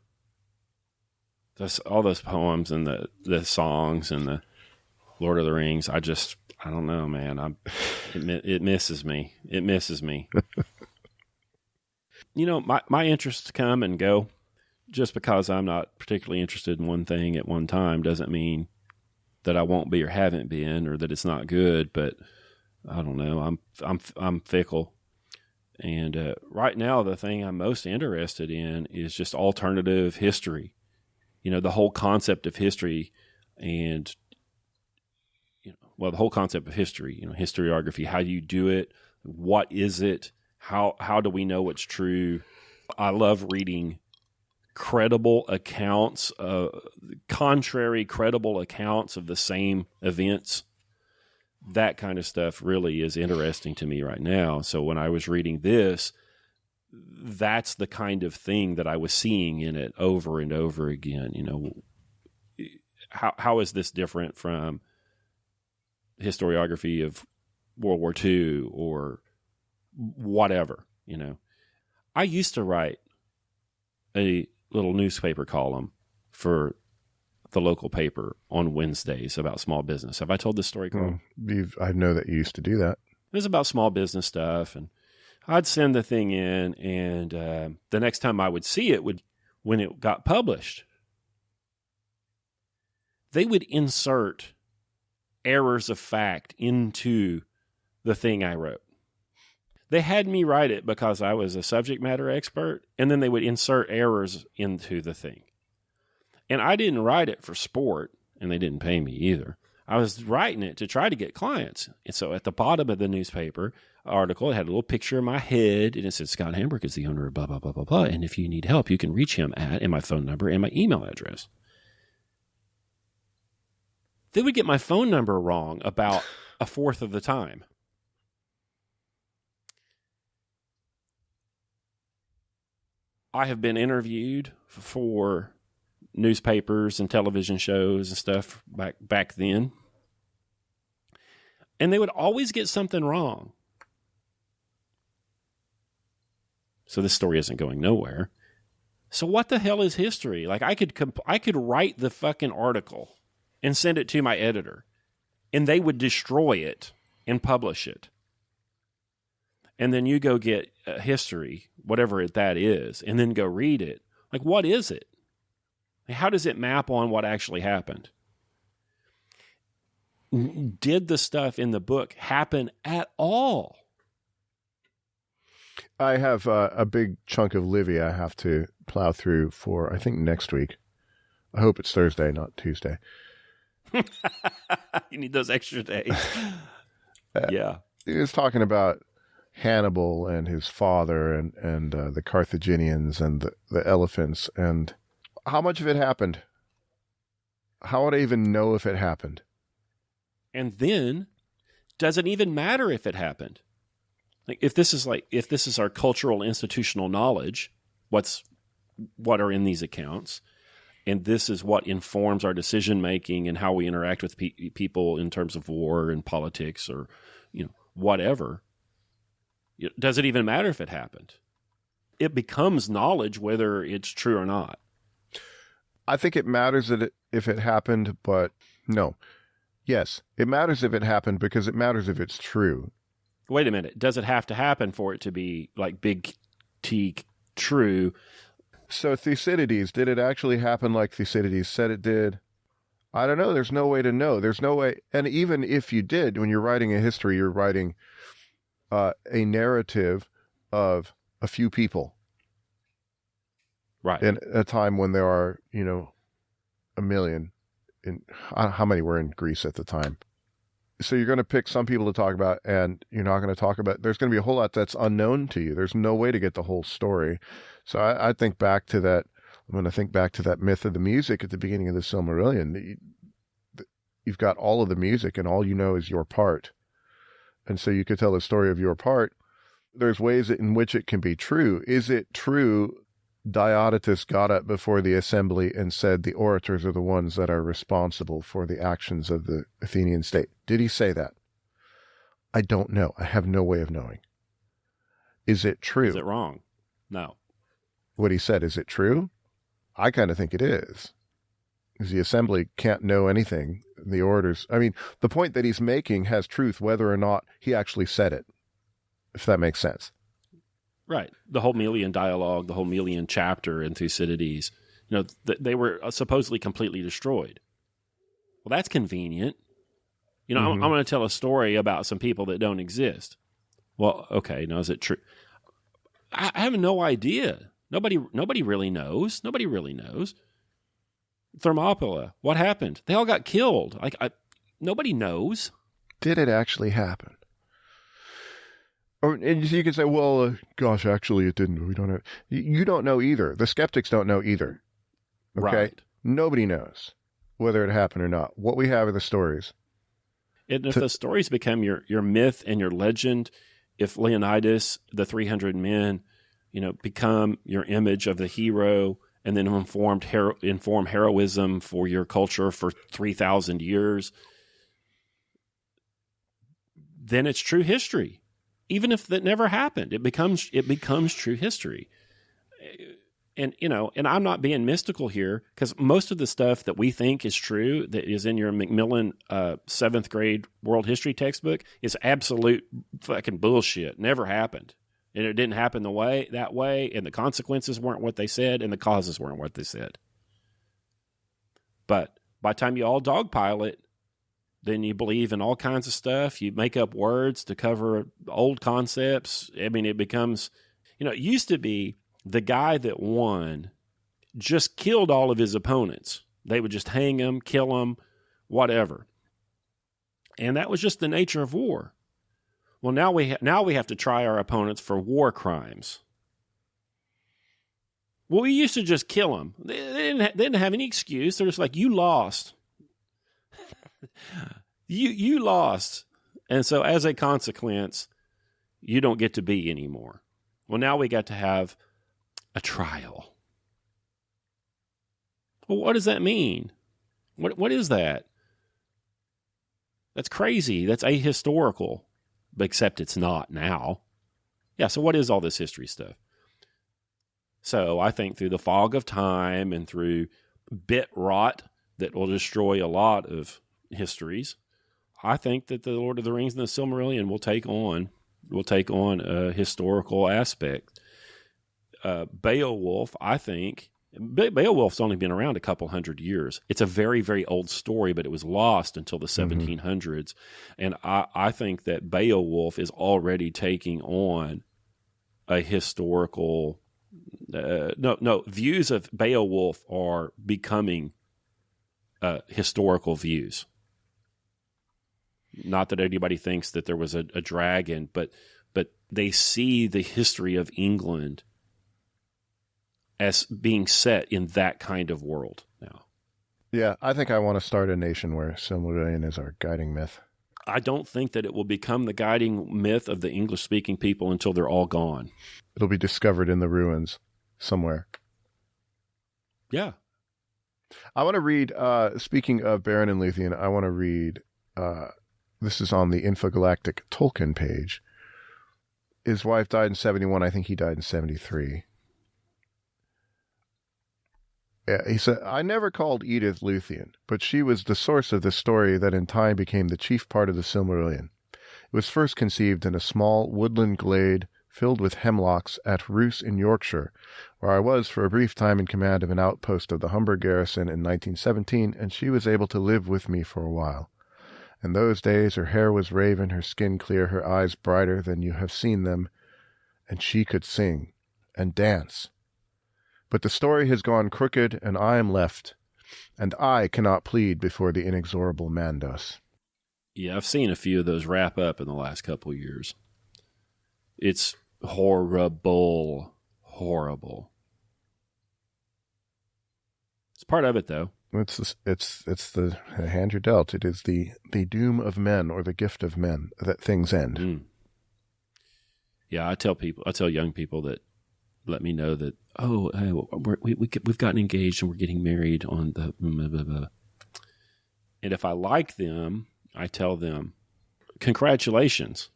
All those poems and the songs and the Lord of the Rings, I don't know, man. It misses me. It misses me. My interests come and go. Just because I'm not particularly interested in one thing at one time doesn't mean that I won't be or haven't been, or that it's not good. But I don't know. I'm fickle, and right now the thing I'm most interested in is just alternative history. The whole concept of history, and the whole concept of history. Historiography. How do you do it? What is it? How do we know what's true? I love reading credible accounts, contrary credible accounts of the same events. That kind of stuff really is interesting to me right now. So when I was reading this, that's the kind of thing that I was seeing in it over and over again. How is this different from historiography of World War II or whatever? I used to write a little newspaper column for the local paper on Wednesdays about small business. Have I told this story, Karl? I know that you used to do that. It was about small business stuff, and I'd send the thing in, and the next time I would see it when it got published, they would insert errors of fact into the thing I wrote. They had me write it because I was a subject matter expert, and then they would insert errors into the thing. And I didn't write it for sport, and they didn't pay me either. I was writing it to try to get clients. And so at the bottom of the newspaper article, it had a little picture of my head, and it said, Scott Hambrick is the owner of blah, blah, blah, blah, blah. And if you need help, you can reach him at, and my phone number and my email address. They would get my phone number wrong about a fourth of the time. I have been interviewed for newspapers and television shows and stuff back then. And they would always get something wrong. So this story isn't going nowhere. So what the hell is history? Like I could write the fucking article and send it to my editor, and they would destroy it and publish it. And then you go get history, whatever that is, and then go read it. Like, what is it? How does it map on what actually happened? Did the stuff in the book happen at all? I have a big chunk of Livy I have to plow through for, I think, next week. I hope it's Thursday, not Tuesday. You need those extra days. Yeah. He was talking about Hannibal and his father and the Carthaginians and the elephants, and how much of it happened? How would I even know if it happened? And then, does it even matter if it happened? If this is our cultural institutional knowledge, what are in these accounts, and this is what informs our decision making and how we interact with people in terms of war and politics or whatever. Does it even matter if it happened? It becomes knowledge whether it's true or not. I think it matters if it happened, but no. Yes, it matters if it happened because it matters if it's true. Wait a minute. Does it have to happen for it to be like big T true? So Thucydides, did it actually happen like Thucydides said it did? I don't know. There's no way to know. There's no way. And even if you did, when you're writing a history, you're writing a narrative of a few people. Right. In a time when there are, a million. How many were in Greece at the time? So you're going to pick some people to talk about, and you're not going to talk about, there's going to be a whole lot that's unknown to you. There's no way to get the whole story. So I think back to that. I'm going to think back to that myth of the music at the beginning of the Silmarillion. You've got all of the music, and all you know is your part. And so you could tell the story of your part, there's ways in which it can be true. Is it true Diodotus got up before the assembly and said the orators are the ones that are responsible for the actions of the Athenian state? Did he say that? I don't know. I have no way of knowing. Is it true? Is it wrong? No. What he said, is it true? I kind of think it is. Because the assembly can't know anything. The orators, I mean, the point that he's making has truth whether or not he actually said it, if that makes sense. Right. The whole Melian dialogue, the whole Melian chapter in Thucydides, they were supposedly completely destroyed. Well, that's convenient. I'm going to tell a story about some people that don't exist. Well, okay, now is it true? I have no idea. Nobody really knows. Nobody really knows. Thermopylae, what happened? They all got killed. Nobody knows. Did it actually happen? And you can say, well, gosh, actually it didn't. We don't know. You don't know either. The skeptics don't know either. Okay? Right. Nobody knows whether it happened or not. What we have are the stories. And if the stories become your myth and your legend, if Leonidas, the 300 men, become your image of the hero and then inform heroism for your culture for 3,000 years, then it's true history. Even if that never happened, it becomes true history. And I'm not being mystical here, because most of the stuff that we think is true that is in your Macmillan 7th grade world history textbook is absolute fucking bullshit. Never happened. And it didn't happen that way, and the consequences weren't what they said, and the causes weren't what they said. But by the time you all dogpile it, then you believe in all kinds of stuff. You make up words to cover old concepts. I mean, it becomes, it used to be the guy that won just killed all of his opponents. They would just hang him, kill him, whatever. And that was just the nature of war. Well, now we have to try our opponents for war crimes. Well, we used to just kill them. They didn't have any excuse. They're just like, you lost. you lost. And so as a consequence, you don't get to be anymore. Well, now we got to have a trial. Well, what does that mean? What is that? That's crazy. That's ahistorical. Except it's not now. Yeah, so what is all this history stuff? So I think through the fog of time and through bit rot that will destroy a lot of histories, I think that the Lord of the Rings and the Silmarillion will take on a historical aspect. Beowulf, I think, Beowulf's only been around a couple hundred years. It's a very, very old story, but it was lost until the 1700s. And I think that Beowulf is already taking on a historical... views of Beowulf are becoming historical views. Not that anybody thinks that there was a dragon, but they see the history of England as being set in that kind of world now. Yeah, I think I want to start a nation where Silmarillion is our guiding myth. I don't think that it will become the guiding myth of the English-speaking people until they're all gone. It'll be discovered in the ruins somewhere. Yeah. I want to read, speaking of Beren and Luthien, I want to read, this is on the Infogalactic Tolkien page. His wife died in 71. I think he died in 73. Yeah, he said, I never called Edith Luthien, but she was the source of the story that in time became the chief part of the Silmarillion. It was first conceived in a small woodland glade filled with hemlocks at Roos in Yorkshire, where I was for a brief time in command of an outpost of the Humber garrison in 1917, and she was able to live with me for a while. In those days her hair was raven, her skin clear, her eyes brighter than you have seen them, and she could sing and dance. But the story has gone crooked, and I am left, and I cannot plead before the inexorable Mandos. Yeah, I've seen a few of those wrap up in the last couple of years. It's horrible. Horrible. It's part of it, though. It's the hand you're dealt. It is the doom of men, or the gift of men, that things end. Yeah, I tell young people that let me know that, oh, hey, we've gotten engaged and we're getting married on the blah, blah, blah. And if I like them, I tell them, congratulations.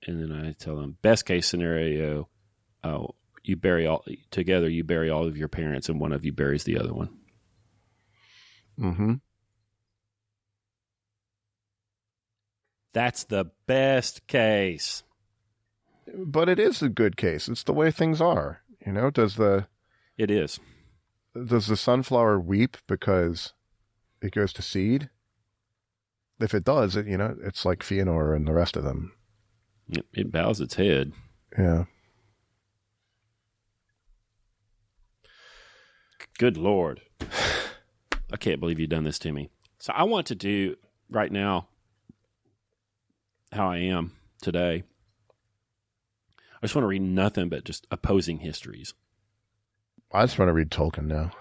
And then I tell them, best case scenario, you bury all of your parents and one of you buries the other one. Mm-hmm. That's the best case. But it is a good case. It's the way things are. You know, It is. Does the sunflower weep because it goes to seed? If it does, it's like Fëanor and the rest of them. It bows its head. Yeah. Good Lord. I can't believe you've done this to me. So I want to do right now how I am today. I just want to read nothing but just opposing histories. I just want to read Tolkien now.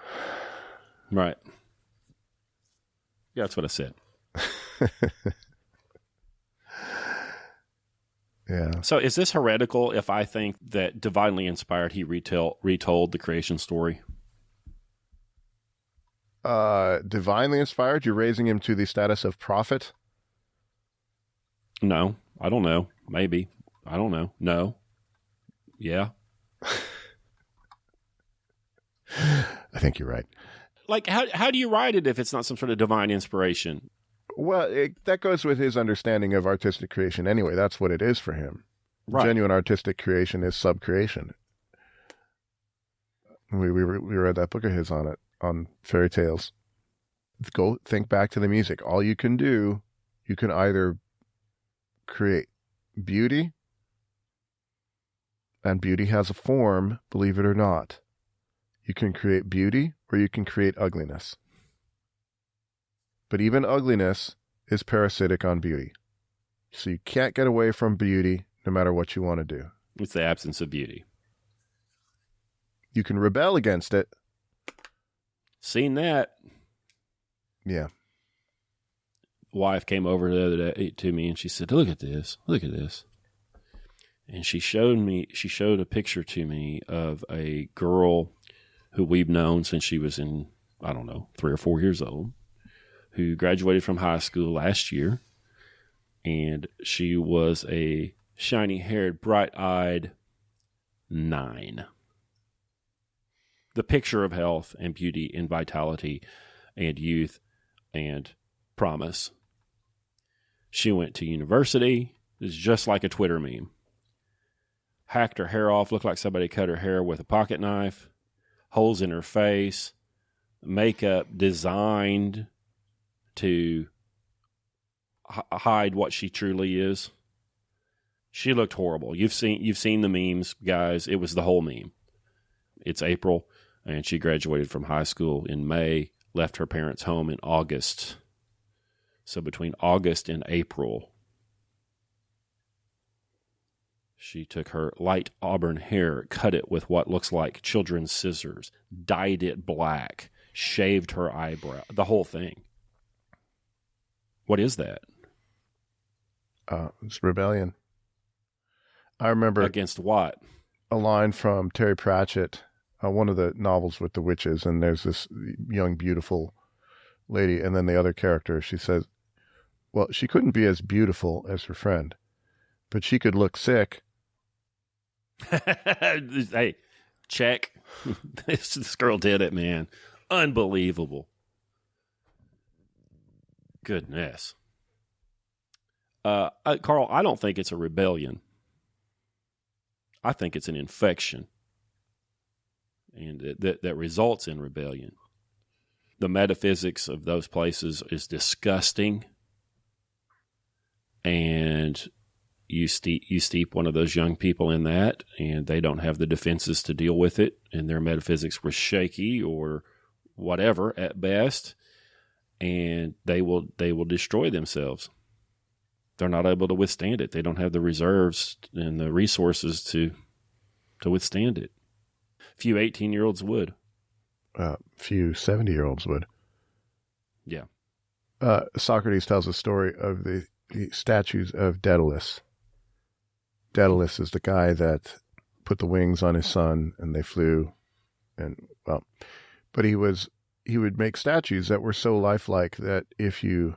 Right. Yeah, that's what I said. Yeah. So is this heretical if I think that divinely inspired he retold the creation story? Divinely inspired? You're raising him to the status of prophet? No, I don't know. Maybe. I don't know. No. Yeah. I think you're right. Like, how do you write it if it's not some sort of divine inspiration? Well, that goes with his understanding of artistic creation anyway. That's what it is for him. Right. Genuine artistic creation is sub-creation. We read that book of his on it, on fairy tales. Go think back to the music. All you can do, you can either create beauty, and beauty has a form, believe it or not. You can create beauty or you can create ugliness. But even ugliness is parasitic on beauty. So you can't get away from beauty no matter what you want to do. It's the absence of beauty. You can rebel against it. Seen that. Yeah. Wife came over the other day to me and she said, look at this. Look at this. And she showed a picture to me of a girl who we've known since she was in, 3 or 4 years old, who graduated from high school last year. And she was a shiny-haired, bright-eyed 9. The picture of health and beauty and vitality and youth and promise. She went to university. It's just like a Twitter meme. Hacked her hair off, looked like somebody cut her hair with a pocket knife. Holes in her face. Makeup designed to hide what she truly is. She looked horrible. You've seen the memes, guys. It was the whole meme. It's April, and she graduated from high school in May, left her parents' home in August. So between August and April, she took her light auburn hair, cut it with what looks like children's scissors, dyed it black, shaved her eyebrow, the whole thing. What is that? It's rebellion. I remember... Against what? A line from Terry Pratchett, one of the novels with the witches, and there's this young, beautiful lady, and then the other character, she says, well, she couldn't be as beautiful as her friend, but she could look sick. Hey, check. This girl did it, man. Unbelievable. Goodness. Karl, I don't think it's a rebellion. I think it's an infection. And that results in rebellion. The metaphysics of those places is disgusting. And you steep one of those young people in that, and they don't have the defenses to deal with it, and their metaphysics were shaky or whatever at best, and they will destroy themselves. They're not able to withstand it. They don't have the reserves and the resources to withstand it. Few 18-year-olds would. Few 70-year-olds would. Yeah. Socrates tells a story of the statues of Daedalus. Daedalus is the guy that put the wings on his son and they flew. And but he would make statues that were so lifelike that if you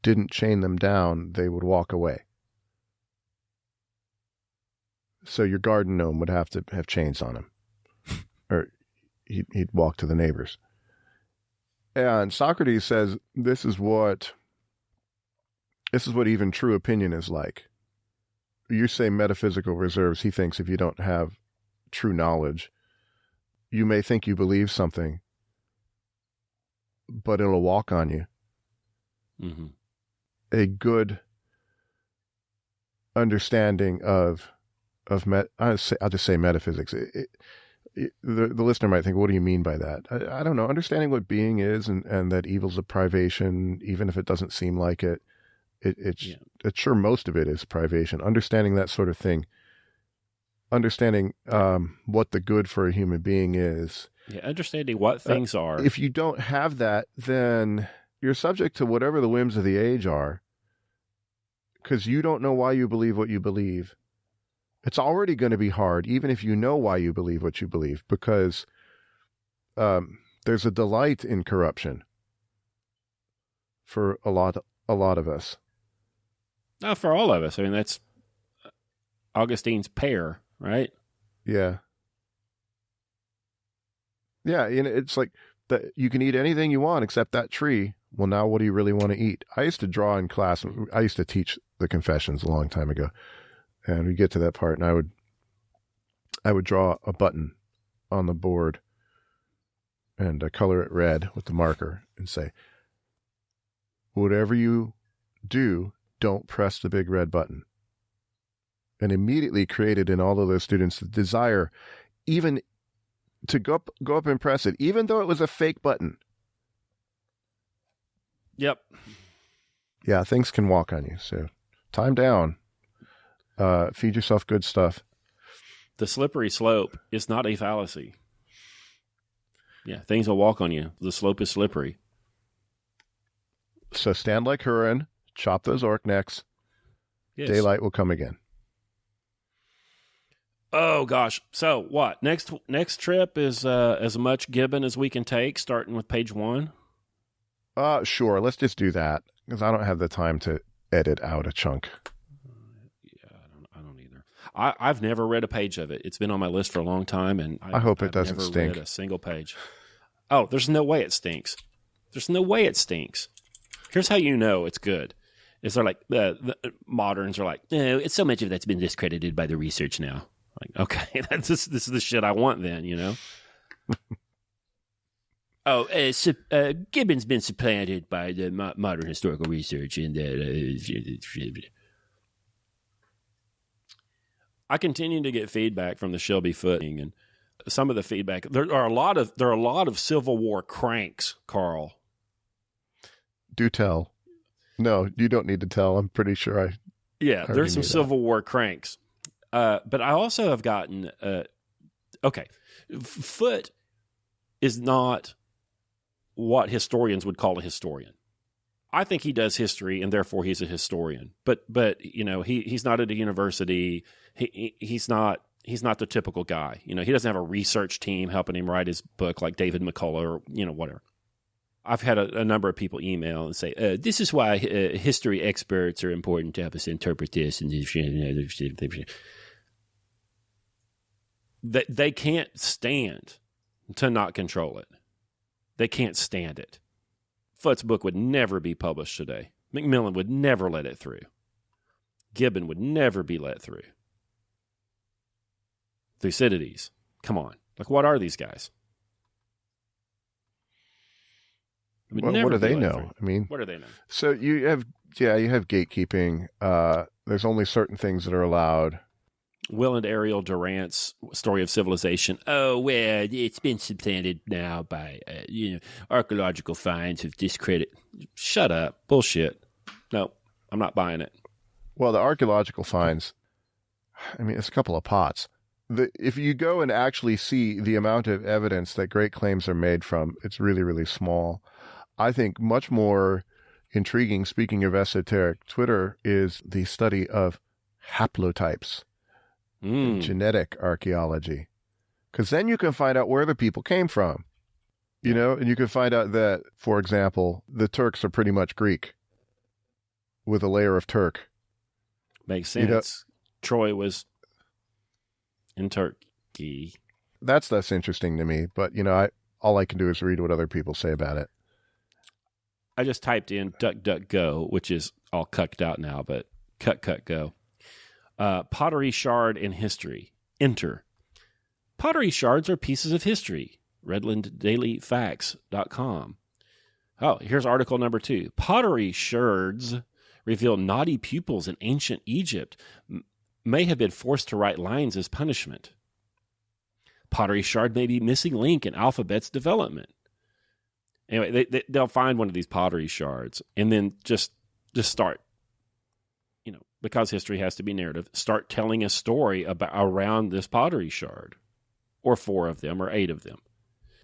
didn't chain them down, they would walk away. So your garden gnome would have to have chains on him, or he'd walk to the neighbors. And Socrates says this is what even true opinion is like. You say metaphysical reserves. He thinks if you don't have true knowledge, you may think you believe something, but it'll walk on you. Mm-hmm. A good understanding of I'll just say metaphysics. The listener might think, what do you mean by that? I don't know. Understanding what being is and that evil's a privation, even if it doesn't seem like it. It's sure most of it is privation. Understanding that sort of thing. Understanding what the good for a human being is. Yeah, understanding what things are. If you don't have that, then you're subject to whatever the whims of the age are, because you don't know why you believe what you believe. It's already going to be hard, even if you know why you believe what you believe, because there's a delight in corruption for a lot of us. Not for all of us. I mean, that's Augustine's pear, right? Yeah. Yeah, it's like that. You can eat anything you want except that tree. Well, now what do you really want to eat? I used to draw in class. I used to teach the Confessions a long time ago. And we get to that part, and I would draw a button on the board and color it red with the marker and say, whatever you do, don't press the big red button. And immediately created in all of those students the desire even to go up and press it, even though it was a fake button. Yep. Yeah, things can walk on you. So time down. Feed yourself good stuff. The slippery slope is not a fallacy. Yeah, things will walk on you. The slope is slippery. So stand like Huron, chop those orc necks. Yes. Daylight will come again. Oh gosh. So what? Next trip is as much Gibbon as we can take, starting with page 1. Sure. Let's just do that because I don't have the time to edit out a chunk. I've never read a page of it. It's been on my list for a long time, and I hope it doesn't never stink. Read a single page. Oh, there's no way it stinks. There's no way it stinks. Here's how you know it's good. Is they're like the moderns are like, no, it's so much of that's been discredited by the research now. Like, okay, this is the shit I want then, you know. Gibbon's been supplanted by the modern historical research, and I continue to get feedback from the Shelby footing, and some of the feedback. There are a lot of Civil War cranks, Karl. Do tell. No, you don't need to tell. I'm pretty sure there's some Civil War cranks, but I also have gotten. Foote is not what historians would call a historian. I think he does history, and therefore he's a historian. But you know, he's not at a university. He's not the typical guy. You know, he doesn't have a research team helping him write his book like David McCullough or whatever. I've had a number of people email and say, "This is why history experts are important to help us interpret this." And they can't stand to not control it. They can't stand it. Foote's book would never be published today. Macmillan would never let it through. Gibbon would never be let through. Thucydides, come on. Like, what are these guys? What do they know? I mean, what do they know? So you have gatekeeping. There's only certain things that are allowed. Will and Ariel Durant's Story of Civilization. Oh, well, it's been supplanted now by archaeological finds of discredit. Shut up. Bullshit. No, I'm not buying it. Well, the archaeological finds, I mean, it's a couple of pots. If you go and actually see the amount of evidence that great claims are made from, it's really, really small. I think much more intriguing, speaking of esoteric Twitter, is the study of haplotypes. genetic archaeology. Because then you can find out where the people came from, you know, and you can find out that, for example, the Turks are pretty much Greek with a layer of Turk. Makes sense. You know, Troy was in Turkey. That's less interesting to me, but, you know, all I can do is read what other people say about it. I just typed in DuckDuckGo, which is all cucked out now, but go. Pottery shard in history. Enter. Pottery shards are pieces of history. RedlanddailyFacts.com. Oh, here's article number 2. Pottery shards reveal naughty pupils in ancient Egypt may have been forced to write lines as punishment. Pottery shard may be missing link in alphabet's development. Anyway, they'll find one of these pottery shards and then just start, you know, because history has to be narrative, start telling a story around this pottery shard, or 4 of them or 8 of them.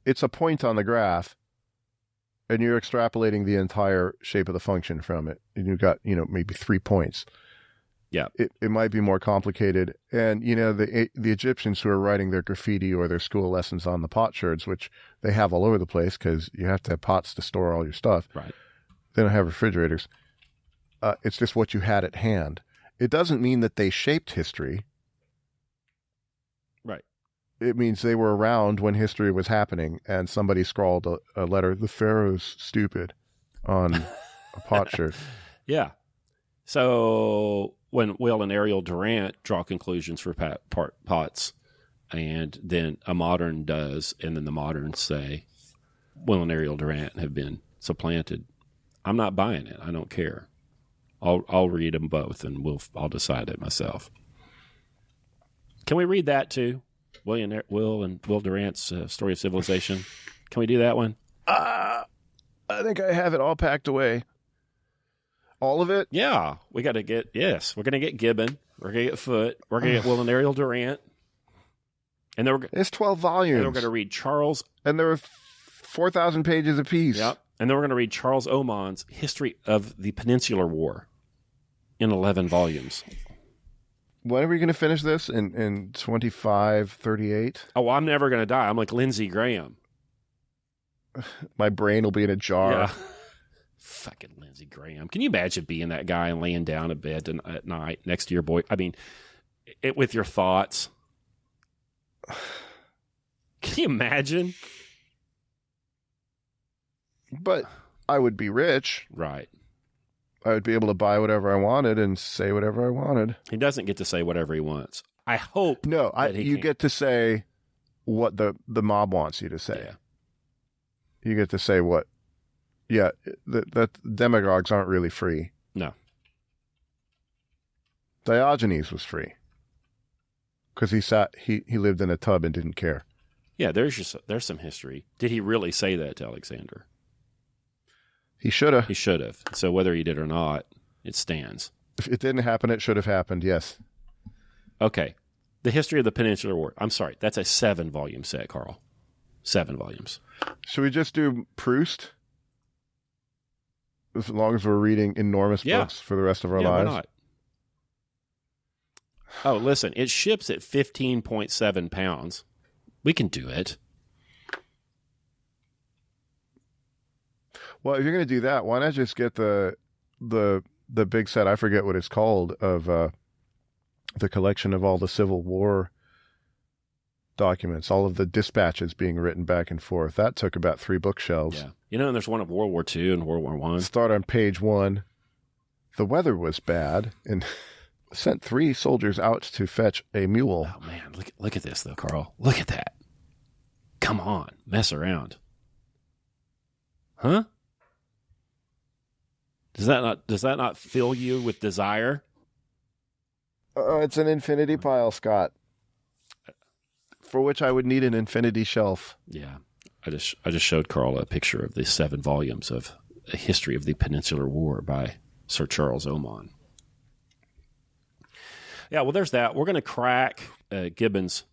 It's a point on the graph, and you're extrapolating the entire shape of the function from it. And you've got, you know, maybe 3 points. Yeah. It might be more complicated. And, you know, the Egyptians who are writing their graffiti or their school lessons on the potsherds, which they have all over the place because you have to have pots to store all your stuff. Right. They don't have refrigerators. It's just what you had at hand. It doesn't mean that they shaped history. Right. It means they were around when history was happening and somebody scrawled a letter, "The Pharaoh's stupid," on a potsherd. Yeah. So when Will and Ariel Durant draw conclusions for pots, and then a modern does, and then the moderns say Will and Ariel Durant have been supplanted, I'm not buying it. I don't care. I'll read them both, and I'll decide it myself. Can we read that too? Will Durant's Story of Civilization. Can we do that one? I think I have it all packed away. All of it? Yeah, we're going to get Gibbon. We're going to get Foote. We're going to get Will and Ariel Durant. And then it's 12 volumes. And we're going to read Charles. And there are 4,000 pages apiece. Yep. And then we're going to read Charles Oman's History of the Peninsular War in 11 volumes. When are we going to finish this? In 2538? Oh, I'm never going to die. I'm like Lindsey Graham. My brain will be in a jar. Yeah. Fucking Lindsey Graham. Can you imagine being that guy and laying down in bed at night next to your boy? I mean, with your thoughts. Can you imagine? But I would be rich. Right. I would be able to buy whatever I wanted and say whatever I wanted. He doesn't get to say whatever he wants. I hope. No, you get to say what the mob wants you to say. Yeah. You get to say what. Yeah, that demagogues aren't really free. No. Diogenes was free because he lived in a tub and didn't care. Yeah, there's some history. Did he really say that to Alexander? He should have. He should have. So whether he did or not, it stands. If it didn't happen, it should have happened, yes. Okay. The History of the Peninsular War. I'm sorry. That's a 7-volume set, Karl. 7 volumes. Should we just do Proust? As long as we're reading enormous books for the rest of our lives? Why not? Oh, listen. It ships at 15.7 pounds. We can do it. Well, if you're going to do that, why not just get the big set, I forget what it's called, of the collection of all the Civil War documents, all of the dispatches being written back and forth. That took about 3 bookshelves. Yeah. You know, and there's one of World War II and World War I. Start on page 1. The weather was bad and sent 3 soldiers out to fetch a mule. Oh, man. Look at this, though, Karl. Look at that. Come on. Mess around. Huh? Does that not fill you with desire? It's an infinity pile, Scott. For which I would need an infinity shelf. Yeah. I just showed Karl a picture of the 7 volumes of A History of the Peninsular War by Sir Charles Oman. Yeah, well, there's that. We're going to crack Gibbon's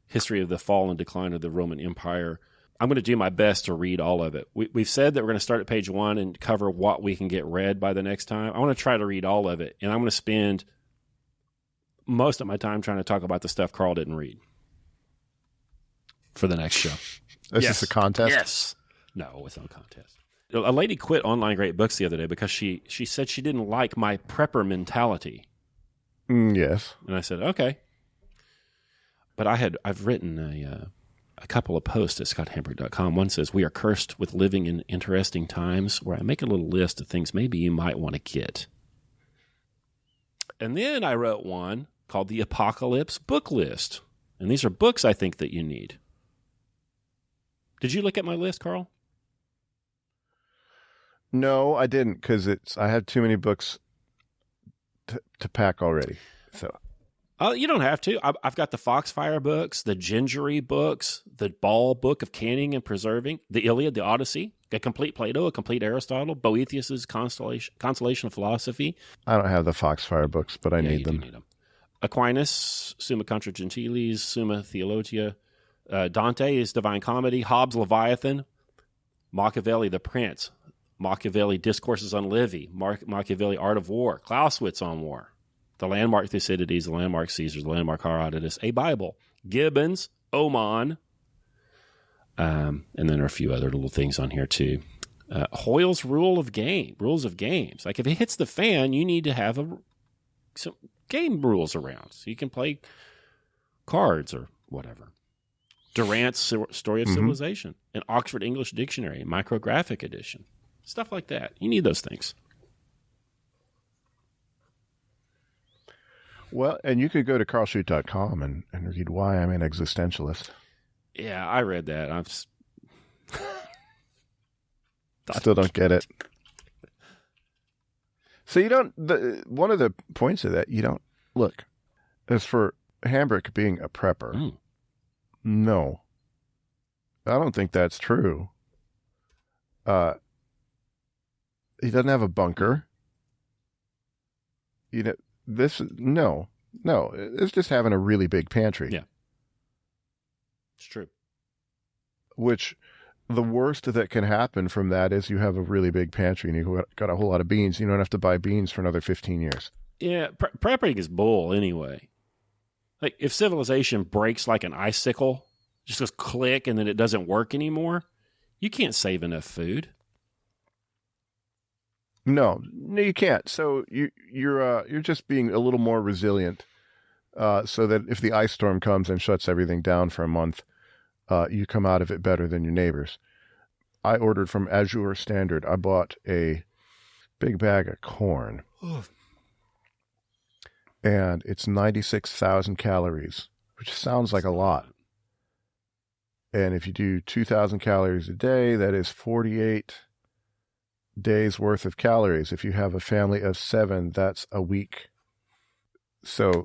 History of the Fall and Decline of the Roman Empire. I'm going to do my best to read all of it. We've said that we're going to start at page 1 and cover what we can get read by the next time. I want to try to read all of it, and I'm going to spend most of my time trying to talk about the stuff Karl didn't read for the next show. Is this a contest? Yes. No, it's not a contest. A lady quit Online Great Books the other day because she said she didn't like my prepper mentality. Yes. And I said, okay. But I've written a couple of posts at scotthambrick.com. One says, we are cursed with living in interesting times, where I make a little list of things maybe you might want to get. And then I wrote one called the Apocalypse Book List. And these are books I think that you need. Did you look at my list, Karl? No, I didn't, because I had too many books to pack already. So, you don't have to. I've got the Foxfire books, the Gingery books, the Ball book of canning and preserving, the Iliad, the Odyssey, a complete Plato, a complete Aristotle, Boethius's Consolation of Philosophy. I don't have the Foxfire books, but I need them. Need them. Aquinas, Summa Contra Gentiles, Summa Theologia, Dante's Divine Comedy, Hobbes' Leviathan, Machiavelli, The Prince, Machiavelli Discourses on Livy, Machiavelli Art of War, Clausewitz on War, the Landmark Thucydides, the Landmark Caesars, the Landmark Herodotus, a Bible, Gibbons, Oman, and then there are a few other little things on here too. Hoyle's rules of games. Like if it hits the fan, you need to have some game rules around so you can play cards or whatever. Durant's Story of Civilization, an Oxford English Dictionary, micrographic edition. Stuff like that. You need those things. Well, and you could go to karlshoot.com and read Why I'm an Existentialist. Yeah, I read that. I still don't get it. So you don't, one of the points of that, you don't, look, as for Hambrick being a prepper, no, I don't think that's true. He doesn't have a bunker. You know, no, it's just having a really big pantry. Yeah. It's true. Which the worst that can happen from that is you have a really big pantry and you've got a whole lot of beans. You don't have to buy beans for another 15 years. Yeah, prepping is bull anyway. Like if civilization breaks like an icicle, just goes click and then it doesn't work anymore, you can't save enough food. No, you can't. So you're just being a little more resilient, so that if the ice storm comes and shuts everything down for a month, you come out of it better than your neighbors. I ordered from Azure Standard. I bought a big bag of corn, and it's 96,000 calories, which sounds like a lot. And if you do 2,000 calories a day, that is 48 days worth of calories. If you have a family of 7, that's a week. So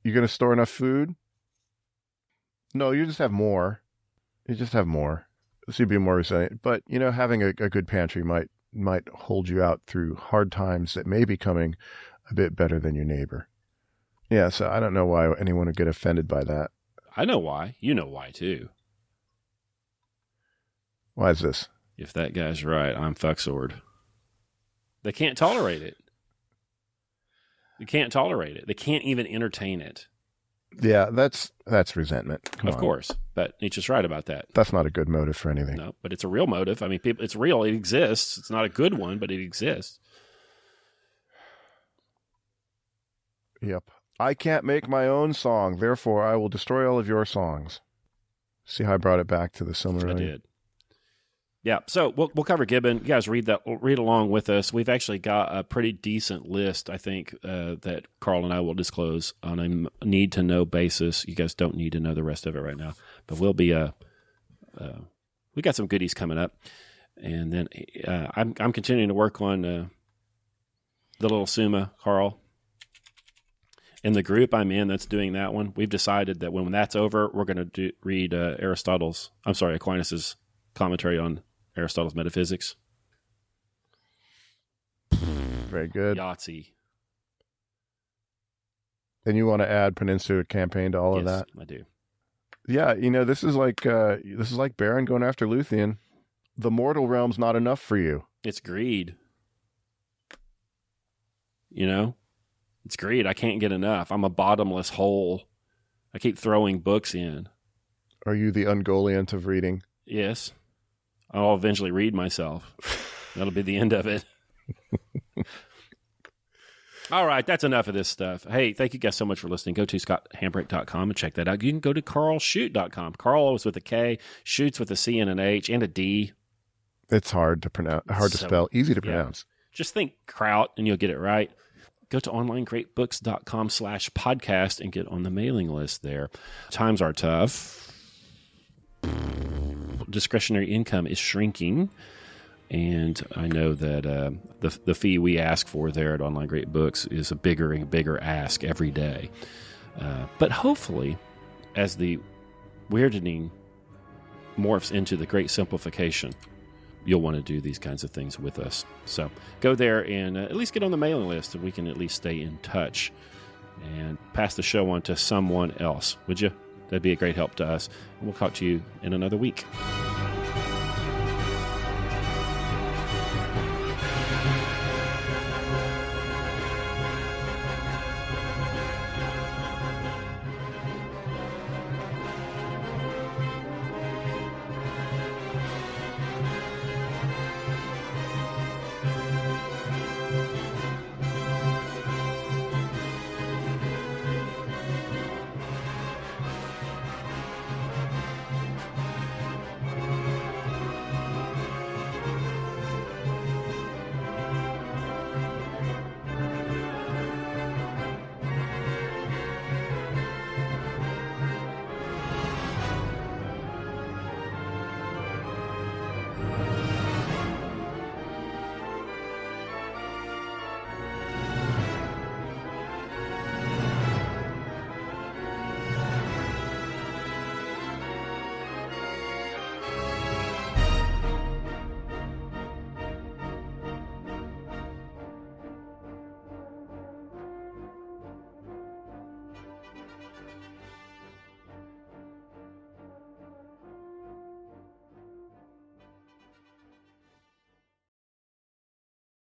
you're going to store enough food? No, you just have more. You just have more. So you'd be more resilient. But, you know, having a good pantry might hold you out through hard times that may be coming a bit better than your neighbor. Yeah, so I don't know why anyone would get offended by that. I know why. You know why, too. Why is this? If that guy's right, I'm fucksword. They can't tolerate it. They can't tolerate it. They can't even entertain it. Yeah, that's resentment. Come on. Of course. But Nietzsche's right about that. That's not a good motive for anything. No, but it's a real motive. I mean, it's real. It exists. It's not a good one, but it exists. Yep. I can't make my own song, therefore I will destroy all of your songs. See how I brought it back to the Silmarillion? I did. Yeah, so we'll cover Gibbon. You guys read along with us. We've actually got a pretty decent list, I think, that Karl and I will disclose on a need-to-know basis. You guys don't need to know the rest of it right now, but we'll be we got some goodies coming up, and then I'm continuing to work on the little Summa, Karl. In the group I'm in that's doing that one, we've decided that when that's over, we're going to read Aquinas' commentary on Aristotle's Metaphysics. Very good. Yahtzee. And you want to add Peninsula Campaign to all of that? I do. Yeah, you know, this is like Baron going after Luthien. The mortal realm's not enough for you. It's greed. You know? It's great. I can't get enough. I'm a bottomless hole. I keep throwing books in. Are you the Ungoliant of reading? Yes. I'll eventually read myself. That'll be the end of it. All right, that's enough of this stuff. Hey, thank you guys so much for listening. Go to scotthambrick.com and check that out. You can go to karlshoot.com. Karl is with a K, Shoots with a C and an H and a D. It's hard to pronounce, hard to spell, easy to pronounce. Just think Kraut and you'll get it right. Go to onlinegreatbooks.com/podcast and get on the mailing list there. Times are tough. Discretionary income is shrinking. And I know that the fee we ask for there at Online Great Books is a bigger and bigger ask every day. But hopefully, as the weirding morphs into the great simplification, you'll want to do these kinds of things with us. So go there and at least get on the mailing list, and we can at least stay in touch and pass the show on to someone else, would you? That'd be a great help to us. And we'll talk to you in another week.